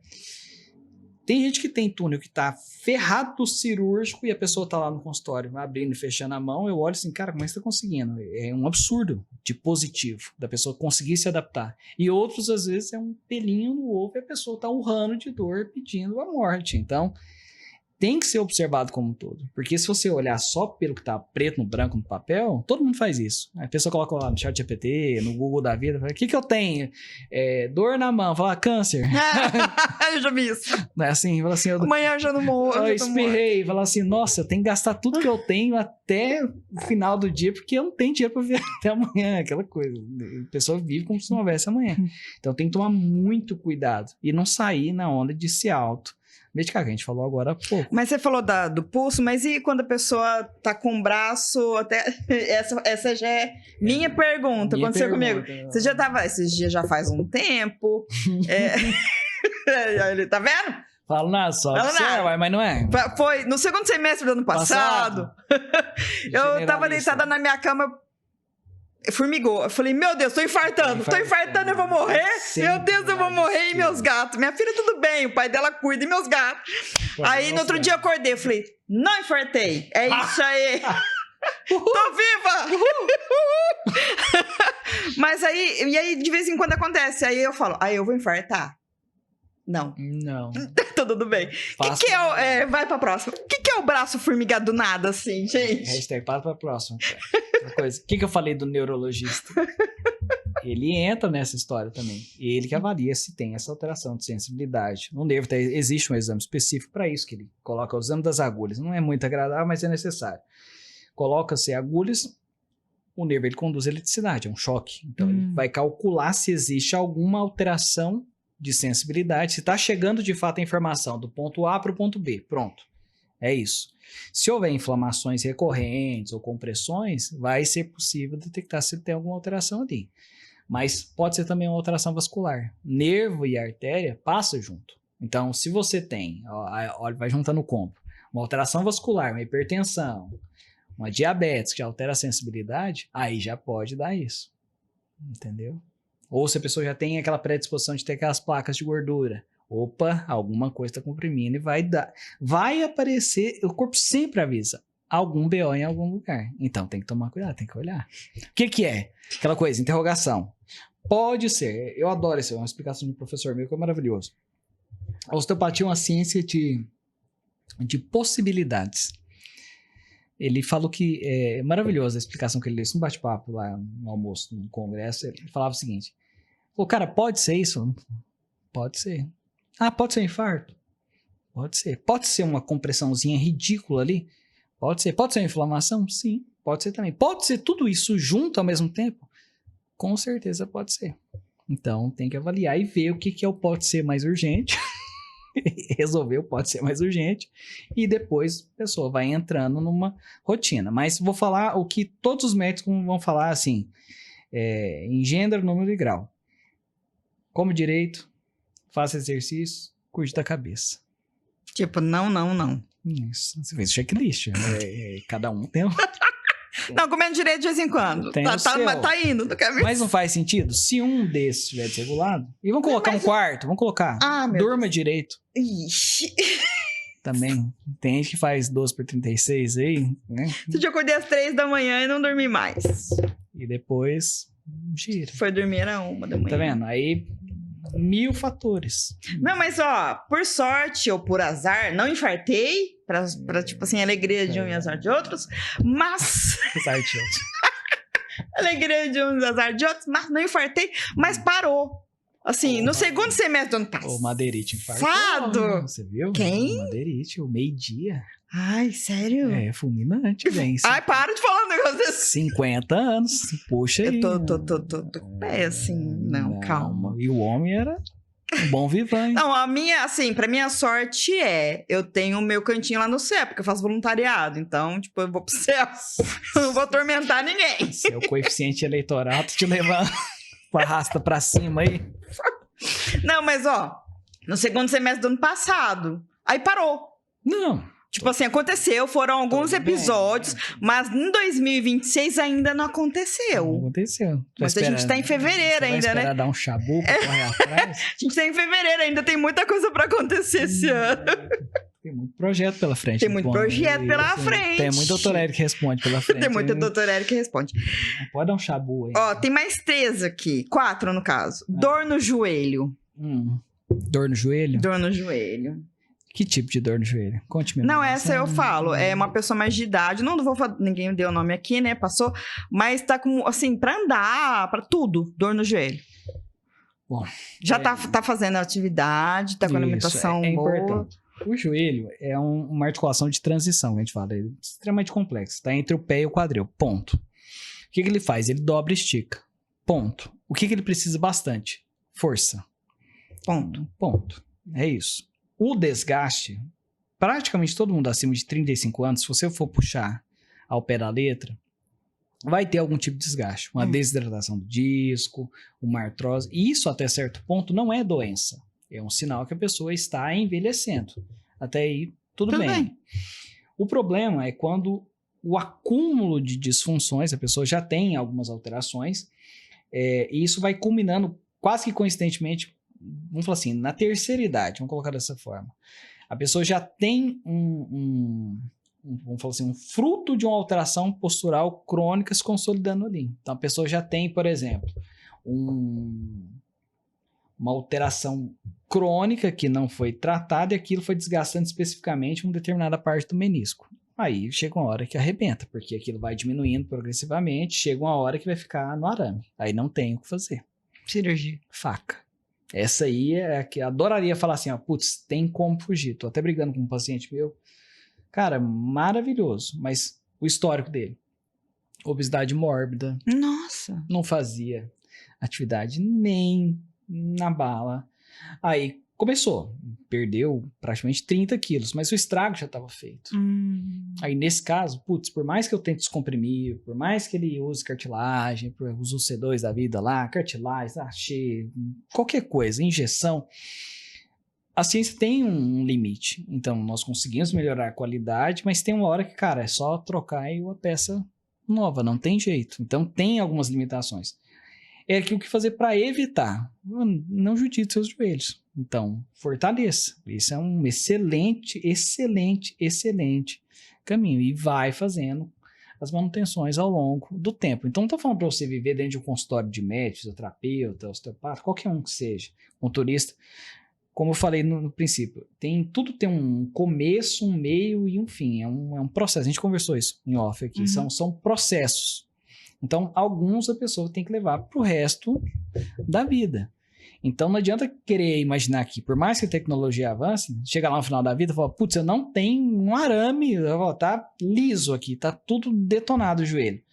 Tem gente que tem túnel que tá ferrado cirúrgico e a pessoa tá lá no consultório abrindo e fechando a mão, eu olho assim, cara, como é que você tá conseguindo? É um absurdo de positivo, da pessoa conseguir se adaptar. E outros, às vezes, é um pelinho no ovo e a pessoa tá urrando de dor pedindo a morte. Então, tem que ser observado como um todo. Porque se você olhar só pelo que tá preto no branco no papel, todo mundo faz isso. A pessoa coloca lá no ChatGPT, no Google da vida, fala, o que eu tenho? Dor na mão, fala, câncer. Eu já vi isso. Não é assim? Fala assim, amanhã eu já não morro. Eu espirrei, fala assim, nossa, eu tenho que gastar tudo que eu tenho até o final do dia, porque eu não tenho dinheiro pra viver até amanhã, aquela coisa. A pessoa vive como se não houvesse amanhã. Então tem que tomar muito cuidado e não sair na onda de se medicar, que a gente falou agora há pouco. Mas você falou do pulso, mas e quando a pessoa tá com o braço até... Essa já é minha pergunta. Aconteceu comigo. Você já tava... Esses dias já faz um tempo. Ele tá vendo? Falo nada, só observa, mas não é. Foi no segundo semestre do ano passado. Eu tava deitada na minha cama, formigou. Eu falei, meu Deus, tô infartando, eu vou morrer. Meu Deus, eu vou morrer. E meus gatos? Minha filha, tudo bem, o pai dela cuida, e meus gatos? Aí, no outro dia, eu acordei, eu falei, não infartei. É isso aí. Tô viva! Mas aí, de vez em quando acontece. Aí eu falo, eu vou infartar? Não. Tá tudo bem. Que é vai pra próxima. O que é o braço formigado do nada, assim, gente? Hashtag para pra próxima. Uma coisa. O que eu falei do neurologista? Ele entra nessa história também. Ele que avalia se tem essa alteração de sensibilidade. No nervo existe um exame específico para isso, que ele coloca o exame das agulhas. Não é muito agradável, mas é necessário. Coloca-se agulhas, o nervo ele conduz eletricidade, é um choque. Então ele vai calcular se existe alguma alteração de sensibilidade, se está chegando de fato a informação do ponto A para o ponto B. Pronto. É isso. Se houver inflamações recorrentes ou compressões, vai ser possível detectar se tem alguma alteração ali. Mas pode ser também uma alteração vascular. Nervo e artéria passam junto. Então, se você tem, olha, vai juntando o combo, uma alteração vascular, uma hipertensão, uma diabetes que altera a sensibilidade, aí já pode dar isso. Entendeu? Ou se a pessoa já tem aquela predisposição de ter aquelas placas de gordura. Opa, alguma coisa está comprimindo e vai aparecer, o corpo sempre avisa, algum BO em algum lugar. Então tem que tomar cuidado, tem que olhar. O que é? Aquela coisa, interrogação. Pode ser, eu adoro isso, é uma explicação de um professor meu que é maravilhoso. A osteopatia é uma ciência de possibilidades. Ele falou que é maravilhosa a explicação que ele deu, no bate-papo lá no almoço, no congresso, ele falava o seguinte, cara, pode ser isso? Pode ser. Ah, pode ser um infarto? Pode ser. Pode ser uma compressãozinha ridícula ali? Pode ser. Pode ser uma inflamação? Sim, pode ser também. Pode ser tudo isso junto ao mesmo tempo? Com certeza pode ser. Então, tem que avaliar e ver o que é o pode ser mais urgente. Resolver o pode ser mais urgente. E depois a pessoa vai entrando numa rotina. Mas vou falar o que todos os médicos vão falar assim, em gênero, número e grau. Come direito, faça exercício, cuide da cabeça. Tipo, não. Isso, você fez checklist. Cada um tem um... Não, comendo direito de vez em quando. Tá indo do caminho. Mas não faz sentido? Se um desses estiver desregulado... E vamos colocar um quarto, vamos colocar. Durma Deus. Direito. Ixi. Também. Tem gente que faz 12 por 36 aí, né? Você já acordei às 3 da manhã e não dormi mais. E depois... gira. Foi dormir, era 1 da manhã. Tá vendo? Aí... 1000 fatores. Não, mas ó, por sorte ou por azar, não infartei, pra tipo assim, alegria de um e azar de outros, mas... Azar de outros. Alegria de um e azar de outros, mas não infartei, mas parou. Assim, no segundo semestre do ano passado. O Madeirite infartou. Você viu? Quem? O Madeirite, o meio-dia. Ai, sério? É, fulminante, bem. Ai, para de falar um negócio desse. 50 anos, puxa aí. Eu tô com pé, assim, não, calma. E o homem era um bom vivante. Não, a minha, assim, pra minha sorte eu tenho o meu cantinho lá no céu, porque eu faço voluntariado, então, tipo, eu vou pro céu, eu não vou atormentar ninguém. Seu coeficiente eleitoral te levando, arrasta pra cima aí. Não, mas ó, no segundo semestre do ano passado, aí parou. Não. Tipo assim, aconteceu, foram alguns episódios, mas em 2026 ainda não aconteceu. Não aconteceu. Mas a gente tá em fevereiro ainda, né? Dar um chabu pra correr atrás? A gente tá em fevereiro ainda, tem muita coisa pra acontecer esse ano. Tem muito projeto pela frente. Tem muito projeto pela frente. Tem muito doutor Eric que responde pela frente. Tem muito doutor Eric que responde. Pode dar um chabu aí. Ó, tem mais 3 aqui. 4 no caso. Dor no joelho. Dor no joelho? Dor no joelho. Que tipo de dor no joelho? Conte-me. Não, essa eu falo. É uma pessoa mais de idade. Não vou falar, ninguém deu o nome aqui, né? Passou. Mas tá com, assim, pra andar, pra tudo, dor no joelho. Bom. Já tá fazendo atividade, tá com alimentação boa. Importante. O joelho é uma articulação de transição, que a gente fala. É extremamente complexo. Tá entre o pé e o quadril. Ponto. O que ele faz? Ele dobra e estica. Ponto. O que ele precisa bastante? Força. Ponto. É isso. O desgaste, praticamente todo mundo acima de 35 anos, se você for puxar ao pé da letra, vai ter algum tipo de desgaste. Uma desidratação do disco, uma artrose. E isso, até certo ponto, não é doença. É um sinal que a pessoa está envelhecendo. Até aí, tudo bem. O problema é quando o acúmulo de disfunções, a pessoa já tem algumas alterações, e isso vai culminando quase que coincidentemente, vamos falar assim, na terceira idade, vamos colocar dessa forma. A pessoa já tem vamos falar assim, um fruto de uma alteração postural crônica se consolidando ali. Então, a pessoa já tem, por exemplo, uma alteração crônica que não foi tratada e aquilo foi desgastando especificamente uma determinada parte do menisco. Aí chega uma hora que arrebenta, porque aquilo vai diminuindo progressivamente, chega uma hora que vai ficar no arame. Aí não tem o que fazer. Cirurgia. Faca. Essa aí é a que adoraria falar assim, ó, putz, tem como fugir. Tô até brigando com um paciente meu. Cara, maravilhoso, mas o histórico dele. Obesidade mórbida. Nossa. Não fazia atividade nem na bala. Aí começou, perdeu praticamente 30 quilos, mas o estrago já estava feito. Aí nesse caso, putz, por mais que eu tente descomprimir, por mais que ele use cartilagem, use o C2 da vida lá, cartilagem, qualquer coisa, injeção, A ciência tem um limite. Então, nós conseguimos melhorar a qualidade, mas tem uma hora que, cara, é só trocar e uma peça nova, não tem jeito. Então, tem algumas limitações. É aqui o que fazer para evitar. Não judice seus joelhos. Então, fortaleça. Isso é um excelente caminho. E vai fazendo as manutenções ao longo do tempo. Então, não estou falando para você viver dentro de um consultório de médico, fisioterapeuta, osteopata, qualquer um que seja, motorista. Como eu falei no princípio, tudo tem um começo, um meio e um fim. É um processo. A gente conversou isso em off aqui. São processos. Então, alguns a pessoa tem que levar para o resto da vida. Então, não adianta querer imaginar que, por mais que a tecnologia avance, chega lá no final da vida e fala, putz, eu não tenho um arame, tá liso aqui, tá tudo detonado o joelho.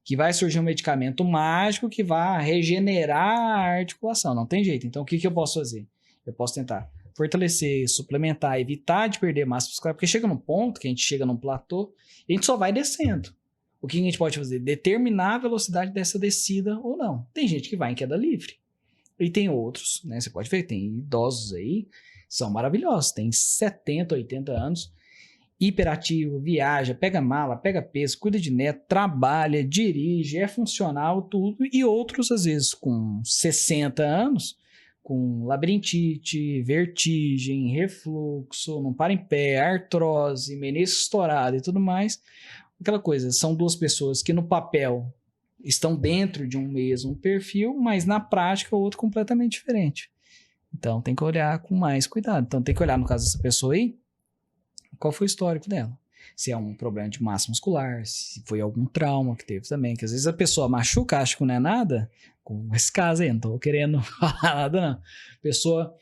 Que vai surgir um medicamento mágico que vai regenerar a articulação. Não tem jeito. Então, o que eu posso fazer? Eu posso tentar fortalecer, suplementar, evitar de perder massa muscular, porque chega num ponto que a gente chega num platô e a gente só vai descendo. O que a gente pode fazer? Determinar a velocidade dessa descida ou não. Tem gente que vai em queda livre. E tem outros, né? Você pode ver, tem idosos aí, são maravilhosos, tem 70, 80 anos, hiperativo, viaja, pega mala, pega peso, cuida de neto, trabalha, dirige, é funcional, tudo. E outros, às vezes, com 60 anos, com labirintite, vertigem, refluxo, não para em pé, artrose, menisco estourado e tudo mais. Aquela coisa, são duas pessoas que no papel estão dentro de um mesmo perfil, mas na prática o outro completamente diferente. Então tem que olhar com mais cuidado. Então tem que olhar no caso dessa pessoa aí, qual foi o histórico dela. Se é um problema de massa muscular, se foi algum trauma que teve também, que às vezes a pessoa machuca, acha que não é nada, com esse caso aí, não tô querendo falar nada não. A pessoa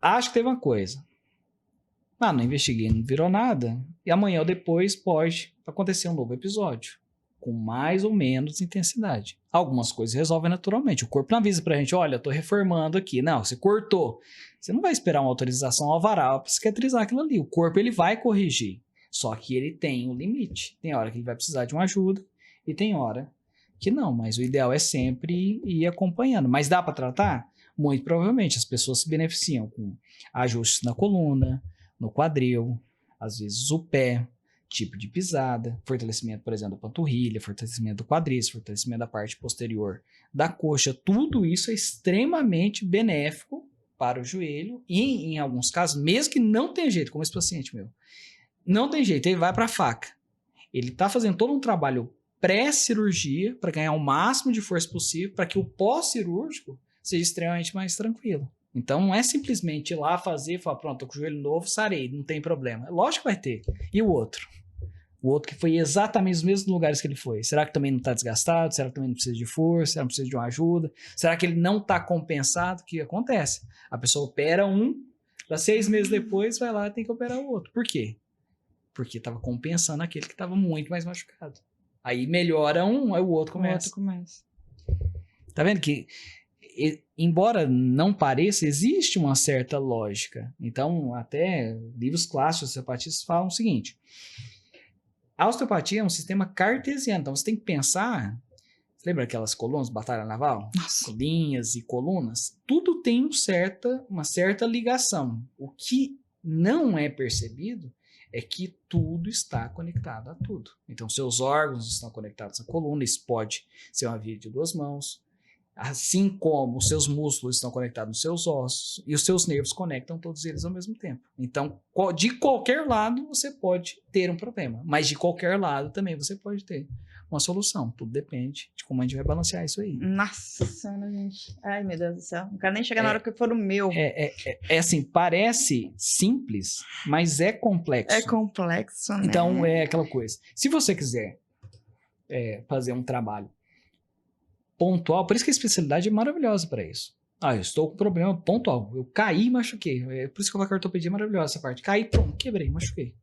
acha que teve uma coisa. Não investiguei, não virou nada. E amanhã ou depois pode acontecer um novo episódio, com mais ou menos intensidade. Algumas coisas resolvem naturalmente. O corpo não avisa pra gente, olha, eu tô reformando aqui. Não, você cortou. Você não vai esperar uma autorização alvará para cicatrizar aquilo ali. O corpo ele vai corrigir. Só que ele tem um limite. Tem hora que ele vai precisar de uma ajuda e tem hora que não. Mas o ideal é sempre ir acompanhando. Mas dá para tratar? Muito provavelmente. As pessoas se beneficiam com ajustes na coluna, no quadril, às vezes o pé, tipo de pisada, fortalecimento, por exemplo, da panturrilha, fortalecimento do quadríceps, fortalecimento da parte posterior da coxa. Tudo isso é extremamente benéfico para o joelho e, em alguns casos, mesmo que não tenha jeito, como esse paciente meu, não tem jeito, ele vai para a faca. Ele está fazendo todo um trabalho pré-cirurgia para ganhar o máximo de força possível para que o pós-cirúrgico seja extremamente mais tranquilo. Então, não é simplesmente ir lá fazer e falar, pronto, tô com o joelho novo, sarei, não tem problema. Lógico que vai ter. E o outro? O outro que foi exatamente os mesmos lugares que ele foi. Será que também não está desgastado? Será que também não precisa de força? Será que não precisa de uma ajuda? Será que ele não está compensado? O que acontece? A pessoa opera para 6 meses depois vai lá e tem que operar o outro. Por quê? Porque estava compensando aquele que estava muito mais machucado. Aí melhora aí o outro começa. Tá vendo que, embora não pareça, existe uma certa lógica. Então, até livros clássicos osteopatistas falam o seguinte: a osteopatia é um sistema cartesiano. Então, você tem que pensar... Você lembra aquelas colunas, batalha naval? Nossa. Linhas e colunas? Tudo tem uma certa ligação. O que não é percebido é que tudo está conectado a tudo. Então, seus órgãos estão conectados à coluna. Isso pode ser uma via de 2 mãos. Assim como os seus músculos estão conectados nos seus ossos e os seus nervos conectam todos eles ao mesmo tempo. Então, de qualquer lado você pode ter um problema, mas de qualquer lado também você pode ter uma solução. Tudo depende de como a gente vai balancear isso aí. Nossa senhora, gente. Ai, meu Deus do céu. Não quero nem chegar na hora que for o meu. É assim, parece simples, mas é complexo. É complexo, né? Então, é aquela coisa. Se você quiser fazer um trabalho pontual, por isso que a especialidade é maravilhosa para isso. Eu estou com problema pontual. Eu caí e machuquei. Por isso que eu falo que a ortopedia é maravilhosa essa parte. Caí, pronto, quebrei, machuquei.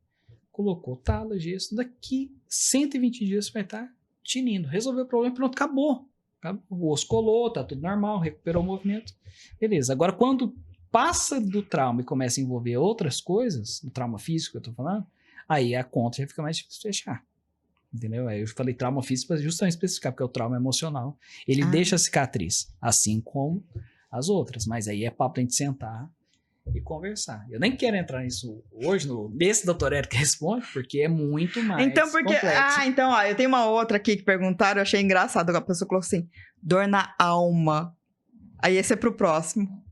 Colocou tala, gesso. Daqui 120 dias você vai estar tinindo. Resolveu o problema, pronto, acabou. O osso colou, tá tudo normal, recuperou o movimento. Beleza. Agora, quando passa do trauma e começa a envolver outras coisas, o trauma físico que eu tô falando, aí a conta já fica mais difícil de fechar. Entendeu? Aí eu falei trauma físico para justamente especificar, porque o trauma emocional, ele deixa a cicatriz, assim como as outras. Mas aí é papo pra gente sentar e conversar. Eu nem quero entrar nisso hoje, nesse Dr. Érico responde, porque é muito mais complexo. Então, ó, eu tenho uma outra aqui que perguntaram, eu achei engraçado, a pessoa colocou assim, dor na alma. Aí esse é pro próximo.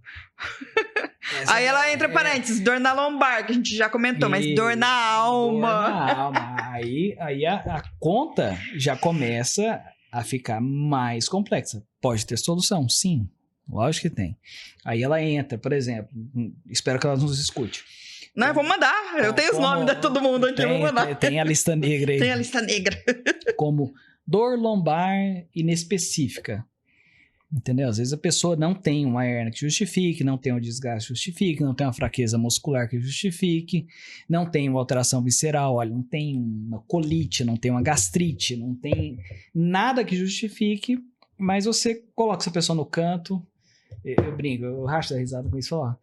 Aí ela entra parênteses, dor na lombar, que a gente já comentou, mas dor na alma. Dor na alma. Aí a conta já começa a ficar mais complexa. Pode ter solução? Sim. Lógico que tem. Aí ela entra, por exemplo, espero que ela nos escute. Não, eu vou mandar. Eu tenho os nomes de todo mundo aqui, eu vou mandar. Tem a lista negra aí. Tem a lista negra. Como dor lombar inespecífica. Entendeu? Às vezes a pessoa não tem uma hérnia que justifique, não tem um desgaste que justifique, não tem uma fraqueza muscular que justifique, não tem uma alteração visceral, olha, não tem uma colite, não tem uma gastrite, não tem nada que justifique, mas você coloca essa pessoa no canto, eu brinco, eu racho da risada com isso, falo,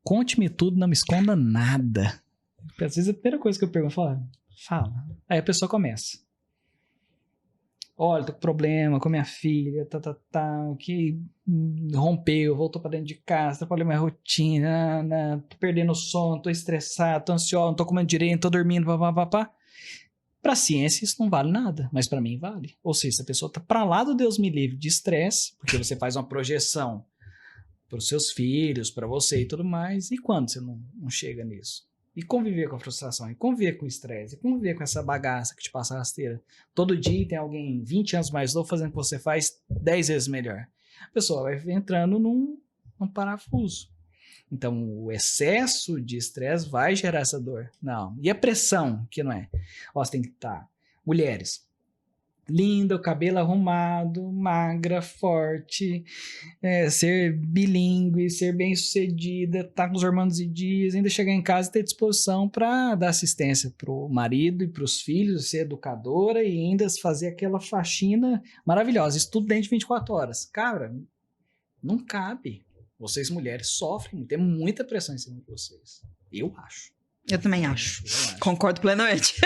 conte-me tudo, não me esconda nada. Porque às vezes a primeira coisa que eu pergunto, fala. Aí a pessoa começa. Olha, tô com problema com minha filha, que rompeu, voltou pra dentro de casa, tá com problema na rotina, tô perdendo o sono, tô estressado, tô ansioso, não tô comendo direito, tô dormindo, papapá. Pra ciência isso não vale nada, mas pra mim vale. Ou seja, se a pessoa tá pra lá do Deus me livre de estresse, porque você faz uma projeção pros seus filhos, pra você e tudo mais, e quando você não chega nisso? E conviver com a frustração, e conviver com o estresse, e conviver com essa bagaça que te passa a rasteira. Todo dia tem alguém 20 anos mais novo fazendo o que você faz 10 vezes melhor. A pessoa vai entrando num parafuso. Então, o excesso de estresse vai gerar essa dor. Não. E a pressão, que não é? Ó, você tem que estar. Mulheres. Linda, o cabelo arrumado, magra, forte, ser bilíngue, ser bem-sucedida, tá com os hormônios em dias, ainda chegar em casa e ter disposição para dar assistência pro marido e pros filhos, ser educadora e ainda fazer aquela faxina maravilhosa. Isso tudo dentro de 24 horas. Cara, não cabe. Vocês mulheres sofrem, tem muita pressão em cima de vocês. Eu acho. Eu também acho. Concordo plenamente.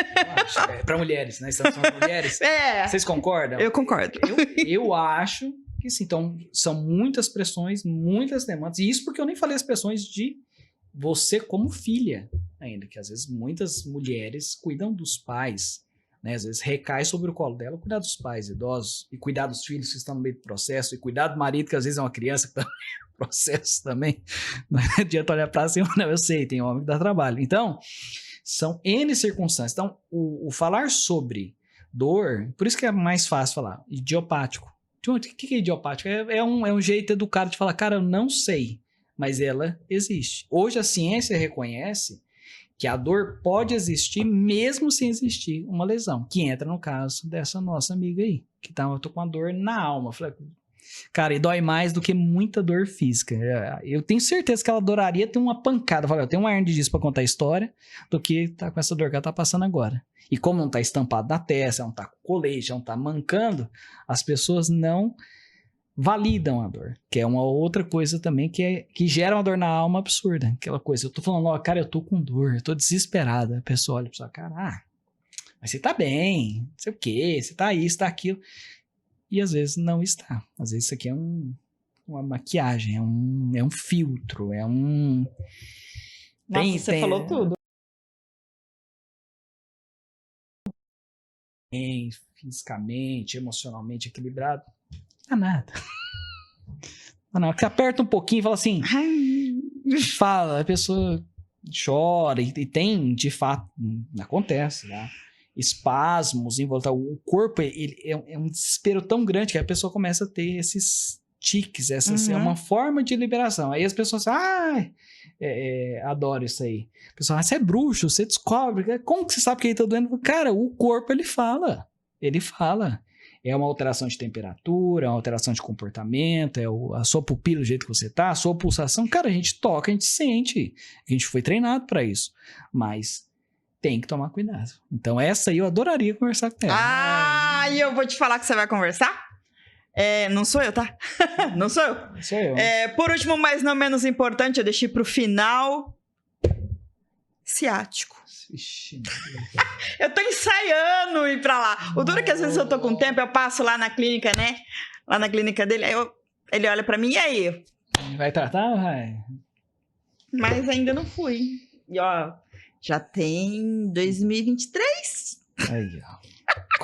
Para mulheres, né? Estamos falando de mulheres. Vocês concordam? Eu concordo. Eu acho que sim. Então, são muitas pressões, muitas demandas. E isso porque eu nem falei as pressões de você como filha ainda. Que às vezes muitas mulheres cuidam dos pais, né? Às vezes recai sobre o colo dela cuidar dos pais idosos e cuidar dos filhos que estão no meio do processo e cuidar do marido que às vezes é uma criança que está processo também, não adianta olhar pra cima, não, eu sei, tem homem que dá trabalho. Então, são N circunstâncias. Então, o falar sobre dor, por isso que é mais fácil falar, idiopático. O que é idiopático? É um jeito educado de falar, cara, eu não sei, mas ela existe. Hoje a ciência reconhece que a dor pode existir mesmo sem existir uma lesão, que entra no caso dessa nossa amiga aí, que eu tô com uma dor na alma. Falei, cara, e dói mais do que muita dor física. Eu tenho certeza que ela adoraria ter uma pancada. Eu tenho uma hernia de disco pra contar a história do que tá com essa dor que ela tá passando agora. E como não tá estampado na testa, não tá com colete, não tá mancando, as pessoas não validam a dor. Que é uma outra coisa também que gera uma dor na alma absurda. Aquela coisa, eu tô falando, cara, eu tô com dor, eu tô desesperada. A pessoa olha pra sua cara, mas você tá bem, não sei o quê, você tá isso, tá aquilo. E às vezes não está. Às vezes isso aqui é uma maquiagem, é um filtro, é um... Nossa, você falou tudo. Fisicamente, emocionalmente equilibrado. Não dá nada. Não, que aperta um pouquinho e fala assim... Fala, a pessoa chora e tem, de fato, acontece, né? Espasmos em volta. O corpo ele é um desespero tão grande que a pessoa começa a ter esses tiques, é uma forma de liberação. Aí as pessoas adoro isso aí. A pessoa, você é bruxo, você descobre. Como que você sabe que ele tá doendo? Cara, o corpo ele fala. É uma alteração de temperatura, é uma alteração de comportamento, a sua pupila, do jeito que você tá, a sua pulsação. Cara, a gente toca, a gente sente. A gente foi treinado para isso. Mas tem que tomar cuidado. Então, essa aí eu adoraria conversar com ela. E eu vou te falar que você vai conversar? Não sou eu, tá? Não sou eu. Não sou eu. Por último, mas não menos importante, eu deixei pro final. Ciático. Ixi, eu tô ensaiando ir pra lá. O duro é que às vezes eu tô com tempo, eu passo lá na clínica, né? Lá na clínica dele, aí ele olha pra mim, e aí? Vai tratar ou vai? mas ainda não fui. E ó, já tem 2023. Aí, ó.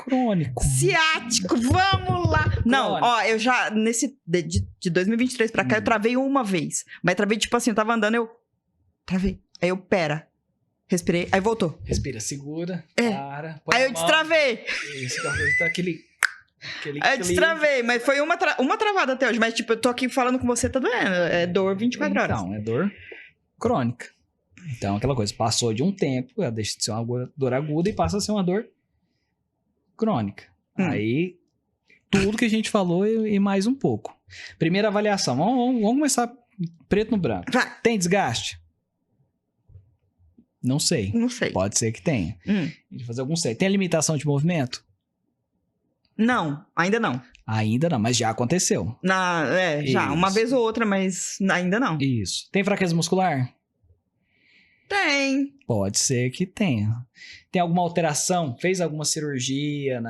Crônico. Ciático, vamos lá. Não, ó, eu já, de 2023 pra cá, eu travei uma vez. Mas travei, tipo assim, eu tava andando, eu travei. Aí eu, pera, respirei, aí voltou. Respira, segura, para. Aí eu destravei. Isso, tá aquele Aí eu destravei, mas foi uma travada até hoje. Mas, tipo, eu tô aqui falando com você, tá doendo. É dor 24 horas. Então, é dor crônica. Então, aquela coisa, passou de um tempo, ela deixa de ser uma dor aguda e passa a ser uma dor crônica. Aí, tudo que a gente falou e mais um pouco. Primeira avaliação, vamos começar preto no branco. Vai. Tem desgaste? Não sei. Não sei. Pode ser que tenha. A gente vai fazer algum teste. Tem limitação de movimento? Não, ainda não. Ainda não, mas já aconteceu. Já, uma vez ou outra, mas ainda não. Isso. Tem fraqueza muscular? Tem. Pode ser que tenha. Tem alguma alteração? Fez alguma cirurgia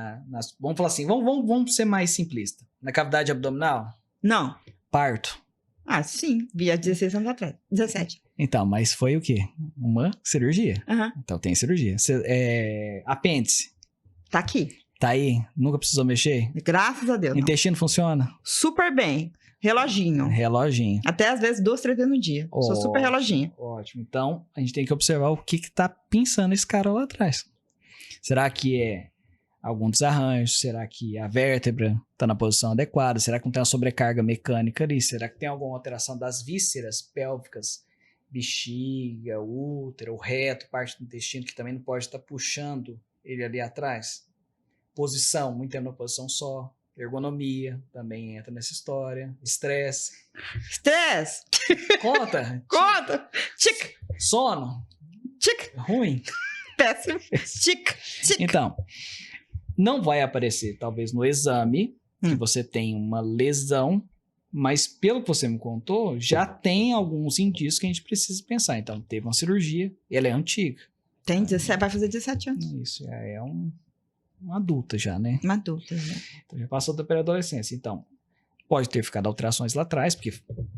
vamos falar assim, vamos ser mais simplista. Na cavidade abdominal? Não. Parto? Ah, sim. Vi há 16 anos atrás. 17. Então, mas foi o quê? Uma cirurgia? Então tem cirurgia. Apêndice? Tá aqui. Tá aí? Nunca precisou mexer? Graças a Deus. Intestino funciona? Super bem. Reloginho. Reloginho. Até às vezes 2, 3 vezes no dia. Sou super reloginho. Ótimo. Então, a gente tem que observar o que tá pensando esse cara lá atrás. Será que é algum desarranjo? Será que a vértebra tá na posição adequada? Será que não tem uma sobrecarga mecânica ali? Será que tem alguma alteração das vísceras pélvicas? Bexiga, útero, reto, parte do intestino, que também não pode estar puxando ele ali atrás? Posição, muito tempo na posição só. Ergonomia também entra nessa história. Estresse. Estresse! Conta! Conta! Tic! Sono. Tic! Ruim. Péssimo. Tic! Tic! Então, não vai aparecer, talvez, no exame que você tem uma lesão, mas pelo que você me contou, já tem alguns indícios que a gente precisa pensar. Então, teve uma cirurgia, ela é antiga. Tem 17, vai fazer 17 anos. Isso, é uma adulta já, né? Uma adulta, já. Então, já passou da pré-adolescência. Então, pode ter ficado alterações lá atrás, porque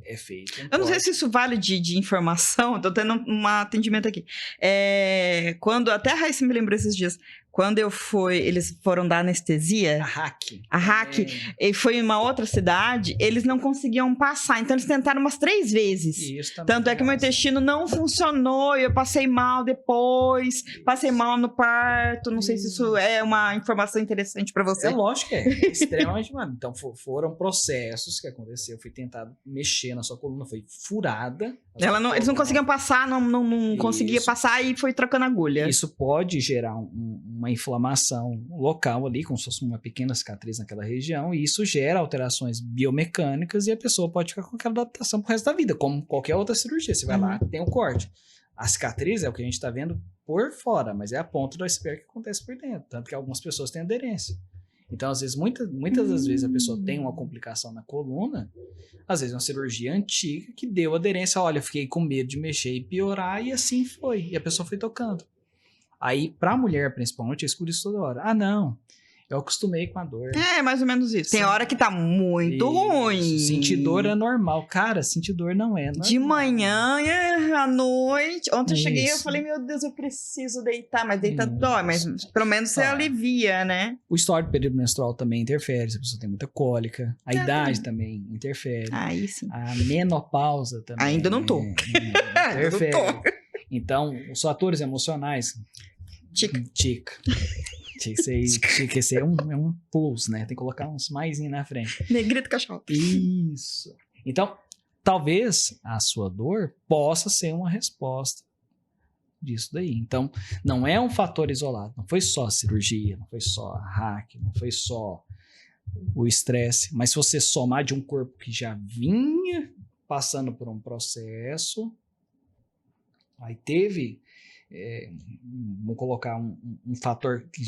é feito. Eu não sei se isso vale de informação, eu tô tendo um atendimento aqui. Quando, até a Raíssa me lembrou esses dias, quando eles foram dar anestesia. A hack. E foi em uma outra cidade, eles não conseguiam passar, então eles tentaram umas 3 vezes. Isso também. Tanto é que meu intestino não funcionou, eu passei mal depois, passei mal no parto, não sei se isso é uma informação interessante pra você. É lógico que é extremamente mal. Então foram processos que aconteceu, foi tentado mexer na sua coluna, foi furada. Eles não conseguiam passar, não conseguia passar e foi trocando agulha. Isso pode gerar uma inflamação local ali, como se fosse uma pequena cicatriz naquela região, e isso gera alterações biomecânicas e a pessoa pode ficar com aquela adaptação pro resto da vida, como qualquer outra cirurgia. Você vai lá, tem um corte. A cicatriz é o que a gente está vendo por fora, mas é a ponta do iceberg que acontece por dentro, tanto que algumas pessoas têm aderência. Então, às vezes, muitas das vezes a pessoa tem uma complicação na coluna, às vezes uma cirurgia antiga que deu aderência, olha, eu fiquei com medo de mexer e piorar, e assim foi, e a pessoa foi tocando. Aí, pra mulher, principalmente, eu escuto isso toda hora. Ah, não, eu acostumei com a dor. É, mais ou menos isso. Tem hora que tá muito ruim. Sentir dor é normal. Cara, sentir dor não é normal. De manhã, à noite. Ontem eu cheguei e eu falei, meu Deus, eu preciso deitar. Mas deitar dói, mas pelo menos você alivia, né? O histórico período menstrual também interfere. Se a pessoa tem muita cólica. A idade também interfere. Aí sim. A menopausa também. Ainda não tô. Interfere. Não tô. Então, os fatores emocionais... Tinha que ser um plus, né? Tem que colocar uns maisinho na frente. Negrito cachorro. Isso. Então, talvez a sua dor possa ser uma resposta disso daí. Então, não é um fator isolado. Não foi só a cirurgia, não foi só a hack, não foi só o estresse. Mas se você somar de um corpo que já vinha passando por um processo, aí teve... vamos colocar um fator que,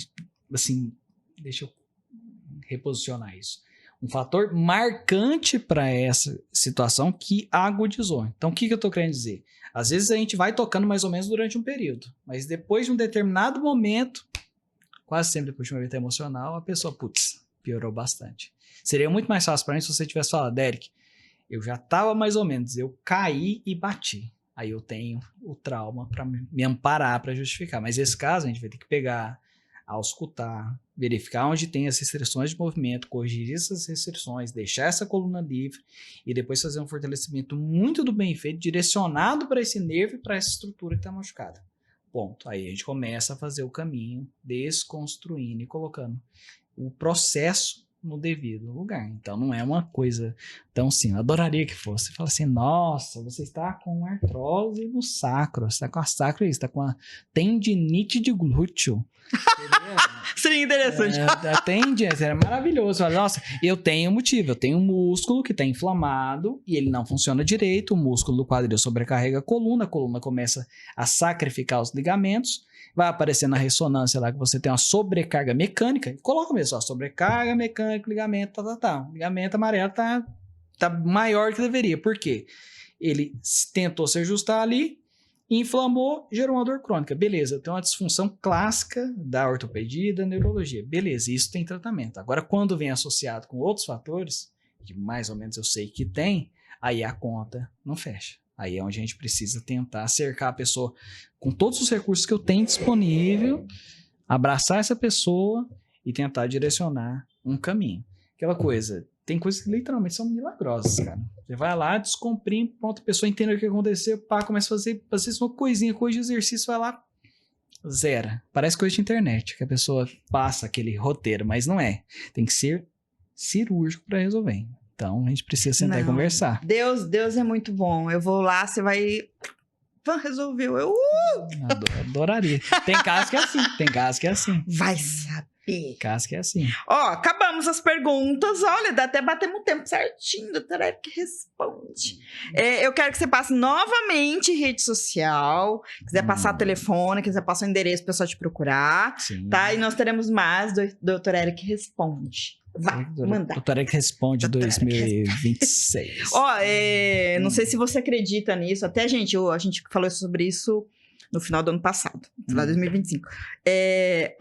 assim, deixa eu reposicionar isso. Um fator marcante para essa situação que agudizou. Então, o que eu estou querendo dizer? Às vezes a gente vai tocando mais ou menos durante um período, mas depois de um determinado momento, quase sempre depois de uma evento emocional, a pessoa, piorou bastante. Seria muito mais fácil para mim se você tivesse falado, Derek, eu já estava mais ou menos, eu caí e bati. Aí eu tenho o trauma para me amparar, para justificar. Mas nesse caso, a gente vai ter que pegar, auscultar, verificar onde tem as restrições de movimento, corrigir essas restrições, deixar essa coluna livre e depois fazer um fortalecimento muito do bem feito, direcionado para esse nervo e para essa estrutura que está machucada. Ponto. Aí a gente começa a fazer o caminho, desconstruindo e colocando o processo no devido lugar. Então não é uma coisa tão simples. Eu adoraria que fosse. Você fala assim, nossa, você está com artrose no sacro, você está com a sacro, você está com a tendinite de glúteo. Seria interessante. É maravilhoso. Fala, nossa, eu tenho motivo, eu tenho um músculo que está inflamado e ele não funciona direito, o músculo do quadril sobrecarrega a coluna começa a sacrificar os ligamentos, vai aparecer na ressonância lá que você tem uma sobrecarga mecânica, coloca mesmo, ó, sobrecarga mecânica, ligamento, O ligamento amarelo tá maior que deveria. Por quê? Ele tentou se ajustar ali, inflamou, gerou uma dor crônica. Beleza, tem uma disfunção clássica da ortopedia e da neurologia. Beleza, isso tem tratamento. Agora, quando vem associado com outros fatores, que mais ou menos eu sei que tem, aí a conta não fecha. Aí é onde a gente precisa tentar cercar a pessoa com todos os recursos que eu tenho disponível, abraçar essa pessoa e tentar direcionar um caminho. Aquela coisa, tem coisas que literalmente são milagrosas, cara. Você vai lá, descomprime, pronto, a pessoa entende o que aconteceu, pá, começa a fazer uma coisinha, coisa de exercício, vai lá, zera. Parece coisa de internet, que a pessoa passa aquele roteiro, mas não é. Tem que ser cirúrgico para resolver. Então, a gente precisa sentar e conversar. Deus é muito bom. Eu vou lá, você vai... Resolveu. Adoraria. Tem casos que é assim. Vai saber. Caso que é assim. Ó, acabamos as perguntas. Olha, até batemos o tempo certinho. Doutor Eric responde. Eu quero que você passe novamente rede social. Quiser passar telefone, quiser passar o endereço para o pessoal te procurar. Sim. Tá? E nós teremos mais do Doutor Eric responde. Vai, manda. Doutor Eric responde 2026. Ó, não sei se você acredita nisso. Até a gente falou sobre isso no final do ano passado. Lá 2025.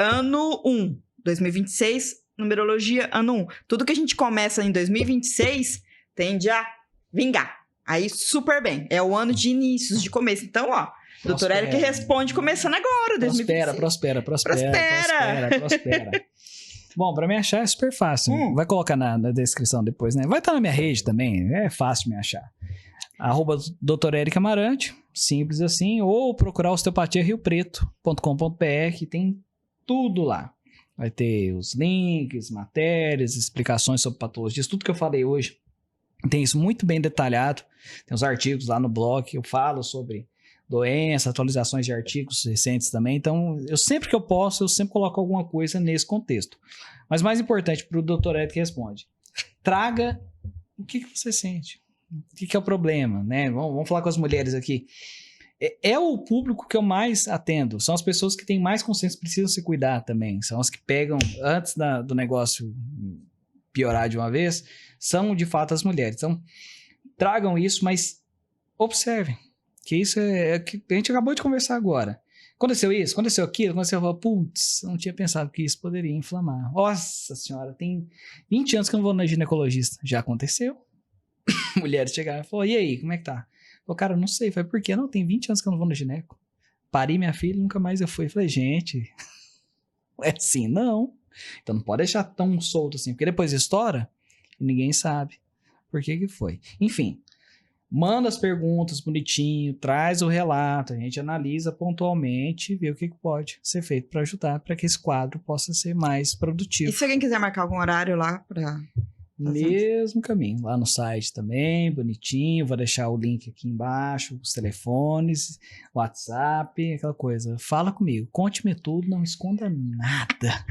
Ano 1, 2026, numerologia, ano 1. Tudo que a gente começa em 2026 tende a vingar. Aí, super bem. É o ano de inícios, de começo. Então, ó, Doutor Eric responde começando agora, 2026. Prospera. Bom, pra me achar é super fácil. Vai colocar na descrição depois, né? Vai estar na minha rede também, é fácil de me achar. @Dr. Eric Amarante, simples assim. Ou procurar osteopatiariopreto.com.br, que tem tudo lá. Vai ter os links, matérias, explicações sobre patologias, tudo que eu falei hoje. Tem isso muito bem detalhado. Tem os artigos lá no blog que eu falo sobre doença, atualizações de artigos recentes também. Então, sempre que eu posso, eu sempre coloco alguma coisa nesse contexto. Mas mais importante para o Dr. Eric responde. Traga o que você sente. O que é o problema, né? Vamos falar com as mulheres aqui. É o público que eu mais atendo. São as pessoas que têm mais consciência, precisam se cuidar também. São as que pegam, antes do negócio piorar de uma vez, são de fato as mulheres. Então, tragam isso, mas observem. Que isso é que a gente acabou de conversar agora. Aconteceu isso, aconteceu aquilo, aconteceu... Putz, não tinha pensado que isso poderia inflamar. Nossa senhora, tem 20 anos que eu não vou na ginecologista. Já aconteceu. Mulheres chegaram e falaram, e aí, como é que tá? Falei, cara, eu não sei. Falei, por quê? Não, tem 20 anos que eu não vou no gineco. Parei minha filha, nunca mais eu fui. Falei, gente, é assim, não. Então não pode deixar tão solto assim, porque depois estoura e ninguém sabe por que foi. Enfim, manda as perguntas bonitinho, traz o relato, a gente analisa pontualmente e vê o que pode ser feito para ajudar, para que esse quadro possa ser mais produtivo. E se alguém quiser marcar algum horário lá para... Mesmo caminho, lá no site também, bonitinho, vou deixar o link aqui embaixo, os telefones, WhatsApp, aquela coisa. Fala comigo, conte-me tudo, não esconda nada.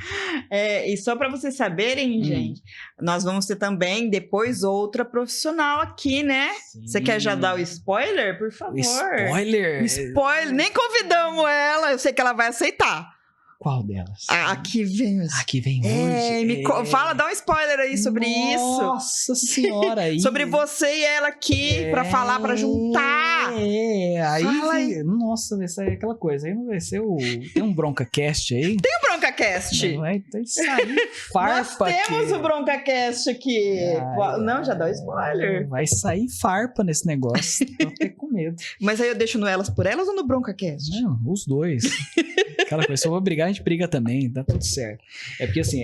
E só para vocês saberem, gente, nós vamos ter também depois outra profissional aqui, né? Sim. Você quer já dar o spoiler, por favor? Spoiler? Nem convidamos ela, eu sei que ela vai aceitar. Qual delas? Aqui vem hoje. Fala, dá um spoiler aí sobre isso. Nossa senhora. Aí. Sobre você e ela aqui, pra falar, pra juntar. Aí. Nossa, vai ser aquela coisa. Aí não vai ser o... Tem um BroncaCast aí? Tem um BroncaCast? BroncaCast. Vai sair farpa Nós temos aqui. o BroncaCast aqui. Não, já dá spoiler. Vai sair farpa nesse negócio. Tô até com medo. Mas aí eu deixo no Elas por Elas ou no BroncaCast? Não, os dois. Aquela coisa, se eu vou brigar, a gente briga também, tá tudo certo. É porque assim,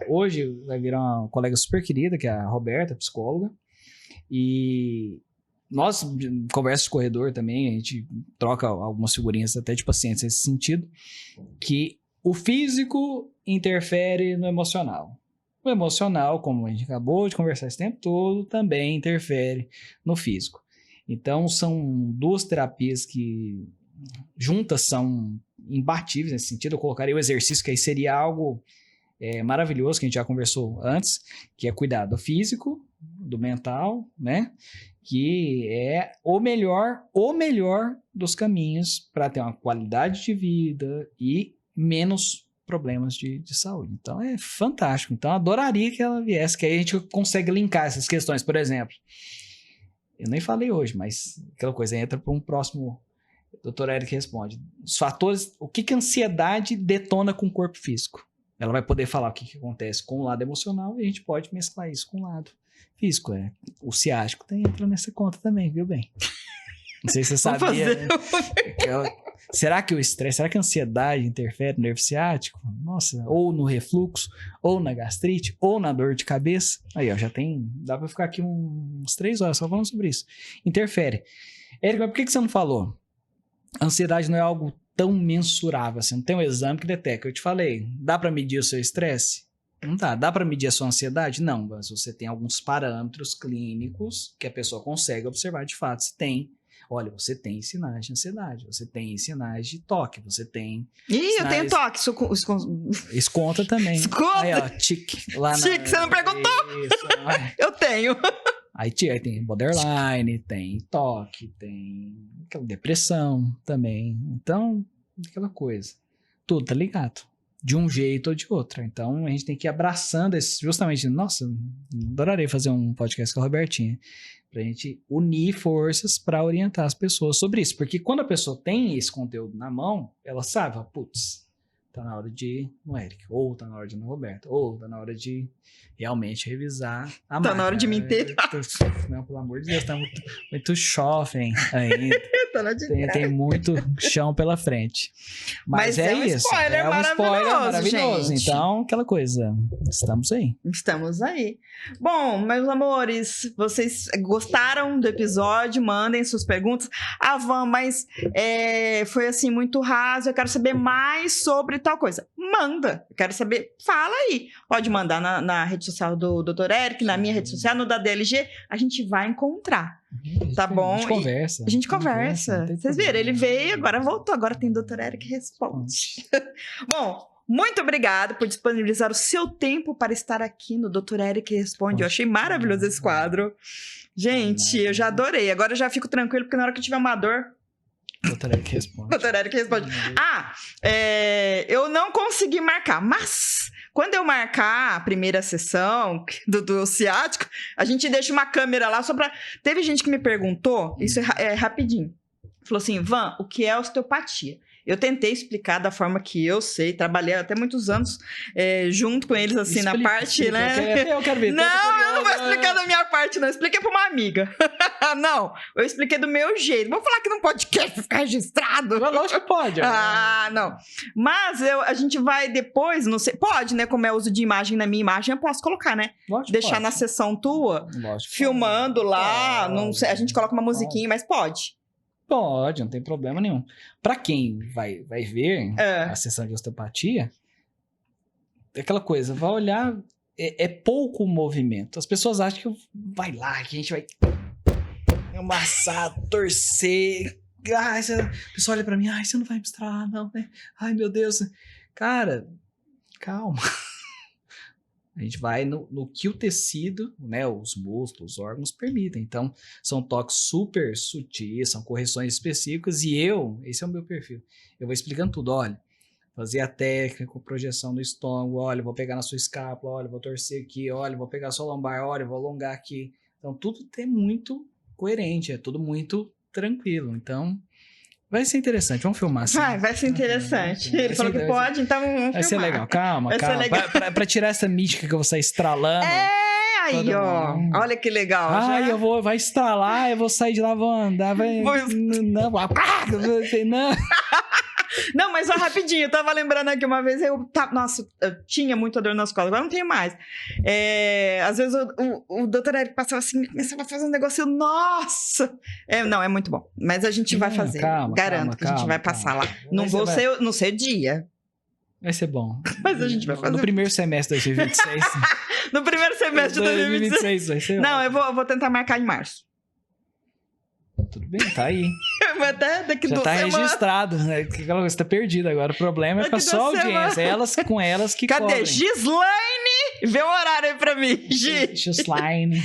hoje vai virar uma colega super querida, que é a Roberta, psicóloga, e nós, conversa de corredor também, a gente troca algumas figurinhas até de pacientes nesse sentido, que o físico interfere no emocional. O emocional, como a gente acabou de conversar esse tempo todo, também interfere no físico. Então, são duas terapias que juntas são imbatíveis nesse sentido. Eu colocaria o exercício, que aí seria algo maravilhoso, que a gente já conversou antes, que é cuidar do físico, do mental, né? Que é o melhor dos caminhos para ter uma qualidade de vida e menos problemas de saúde. Então, é fantástico. Então, eu adoraria que ela viesse, que aí a gente consegue linkar essas questões. Por exemplo, eu nem falei hoje, mas aquela coisa entra para um próximo... Doutor Eric responde. Os fatores, o que a ansiedade detona com o corpo físico? Ela vai poder falar o que acontece com o lado emocional e a gente pode mesclar isso com o lado físico. O ciático entra nessa conta também, viu bem? Não sei se você sabia. Né? Será que o estresse, será que a ansiedade interfere no nervo ciático? Nossa, ou no refluxo, ou na gastrite, ou na dor de cabeça. Aí, ó, dá pra ficar aqui uns 3 horas só falando sobre isso. Interfere. Eric, mas por que você não falou? A ansiedade não é algo tão mensurável assim, não tem um exame que detecta. Eu te falei, dá para medir o seu estresse? Não dá. Dá para medir a sua ansiedade? Não, mas você tem alguns parâmetros clínicos que a pessoa consegue observar de fato. Você tem, olha, você tem sinais de ansiedade, você tem sinais de toque, você tem... Eu tenho toque. Isso conta também. Isso conta. Aí, ó, tique. Tique, você não perguntou? Isso, eu tenho. Aí tem borderline, tem toque, tem aquela depressão também. Então, aquela coisa. Tudo tá ligado. De um jeito ou de outro. Então, a gente tem que ir abraçando esse... Justamente, nossa, adoraria fazer um podcast com a Robertinha. Pra gente unir forças para orientar as pessoas sobre isso. Porque quando a pessoa tem esse conteúdo na mão, ela sabe, putz, tá na hora de ir no Eric, ou tá na hora de ir no Roberto, ou tá na hora de realmente revisar a marca. Tá na hora de me inteirar. Não, pelo amor de Deus, tá muito jovem ainda. Tem muito chão pela frente. Mas é um isso. Spoiler Maravilhoso. Gente. Então, aquela coisa, estamos aí. Estamos aí. Bom, meus amores, vocês gostaram do episódio? Mandem suas perguntas. Van, mas foi assim muito raso, eu quero saber mais sobre tal coisa. Manda, eu quero saber, fala aí. Pode mandar na rede social do Dr. Eric, na minha rede social, no da DLG, a gente vai encontrar. Tá bom? A gente conversa. A gente conversa. Vocês viram, ele veio, agora voltou, agora tem Dr. Eric Responde. Bom, muito obrigada por disponibilizar o seu tempo para estar aqui no Dr. Eric Responde. Eu achei maravilhoso esse quadro. Gente, eu já adorei. Agora eu já fico tranquilo, porque na hora que eu tiver uma dor... Dr. Eric Responde. Dr. Eric Responde. Eu não consegui marcar, mas... Quando eu marcar a primeira sessão do ciático, a gente deixa uma câmera lá só pra... Teve gente que me perguntou, isso é rapidinho. Falou assim, Van, o que é osteopatia? Eu tentei explicar da forma que eu sei, trabalhei até muitos anos junto com eles, assim, na parte, né? Eu quero ver. Não, eu não vou explicar da minha parte, não. Eu expliquei pra uma amiga. Não, eu expliquei do meu jeito. Vou falar que não pode ficar registrado. Lógico que pode. Não. Mas a gente vai depois, não sei, pode, né? Como é uso de imagem na minha imagem, eu posso colocar, né? Lógico deixar pode. Na sessão tua, Lógico filmando lá, não sei, a gente coloca uma musiquinha, mas pode. Pode, não tem problema nenhum. Para quem vai ver a sessão de osteopatia, é aquela coisa, vai olhar, é pouco movimento. As pessoas acham que vai lá, que a gente vai amassar, torcer. O pessoal olha pra mim, você não vai me estralar, não, né? Ai, meu Deus. Cara, calma. A gente vai no que o tecido, né, os músculos, os órgãos permitem. Então, são toques super sutis, são correções específicas e esse é o meu perfil. Eu vou explicando tudo, olha, fazer a técnica com projeção no estômago, olha, vou pegar na sua escápula, olha, vou torcer aqui, olha, vou pegar a sua lombar, olha, vou alongar aqui. Então, tudo é muito coerente, é tudo muito tranquilo. Então, Vai ser interessante, vamos filmar assim. Vai ser interessante. Ele falou que pode, então vamos filmar. Vai ser legal, calma. Legal. Pra tirar essa mística que eu vou sair estralando. Aí, ó. Olha que legal. Vai estralar, eu vou sair de lá, vou andar, não. Não, mas só rapidinho, eu tava lembrando aqui uma vez, nossa, eu tinha muita dor nas costas, agora não tenho mais. Às vezes o doutor Érico passava assim, começava a fazer um negócio, nossa! Não, é muito bom, mas a gente vai fazer, garanto que a gente vai passar lá. Não sei o dia. Vai ser bom. Mas a gente vai fazer. No primeiro semestre de 2026. No primeiro semestre de 2026 vai ser não, eu vou tentar marcar em março. Tudo bem, tá aí. Até daqui já tá registrado, né? Você tá perdido agora. O problema é com a sua audiência. Com elas que Cadê? cobrem. Gislaine! Vê o horário aí pra mim. Gislaine.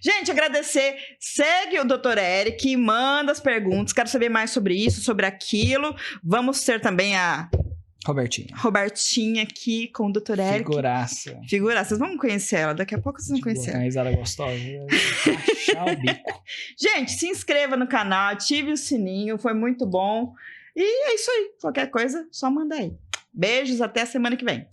Gente, agradecer. Segue o Dr. Eric, manda as perguntas. Quero saber mais sobre isso, sobre aquilo. Vamos ter também a... Robertinha aqui com o Dr. Eric. Figuraça. Vocês vão conhecer ela. Daqui a pouco vocês vão conhecer ela. Uma risada gostosa. Achar o bico. Gente, se inscreva no canal, ative o sininho. Foi muito bom. E é isso aí. Qualquer coisa, só manda aí. Beijos, até a semana que vem.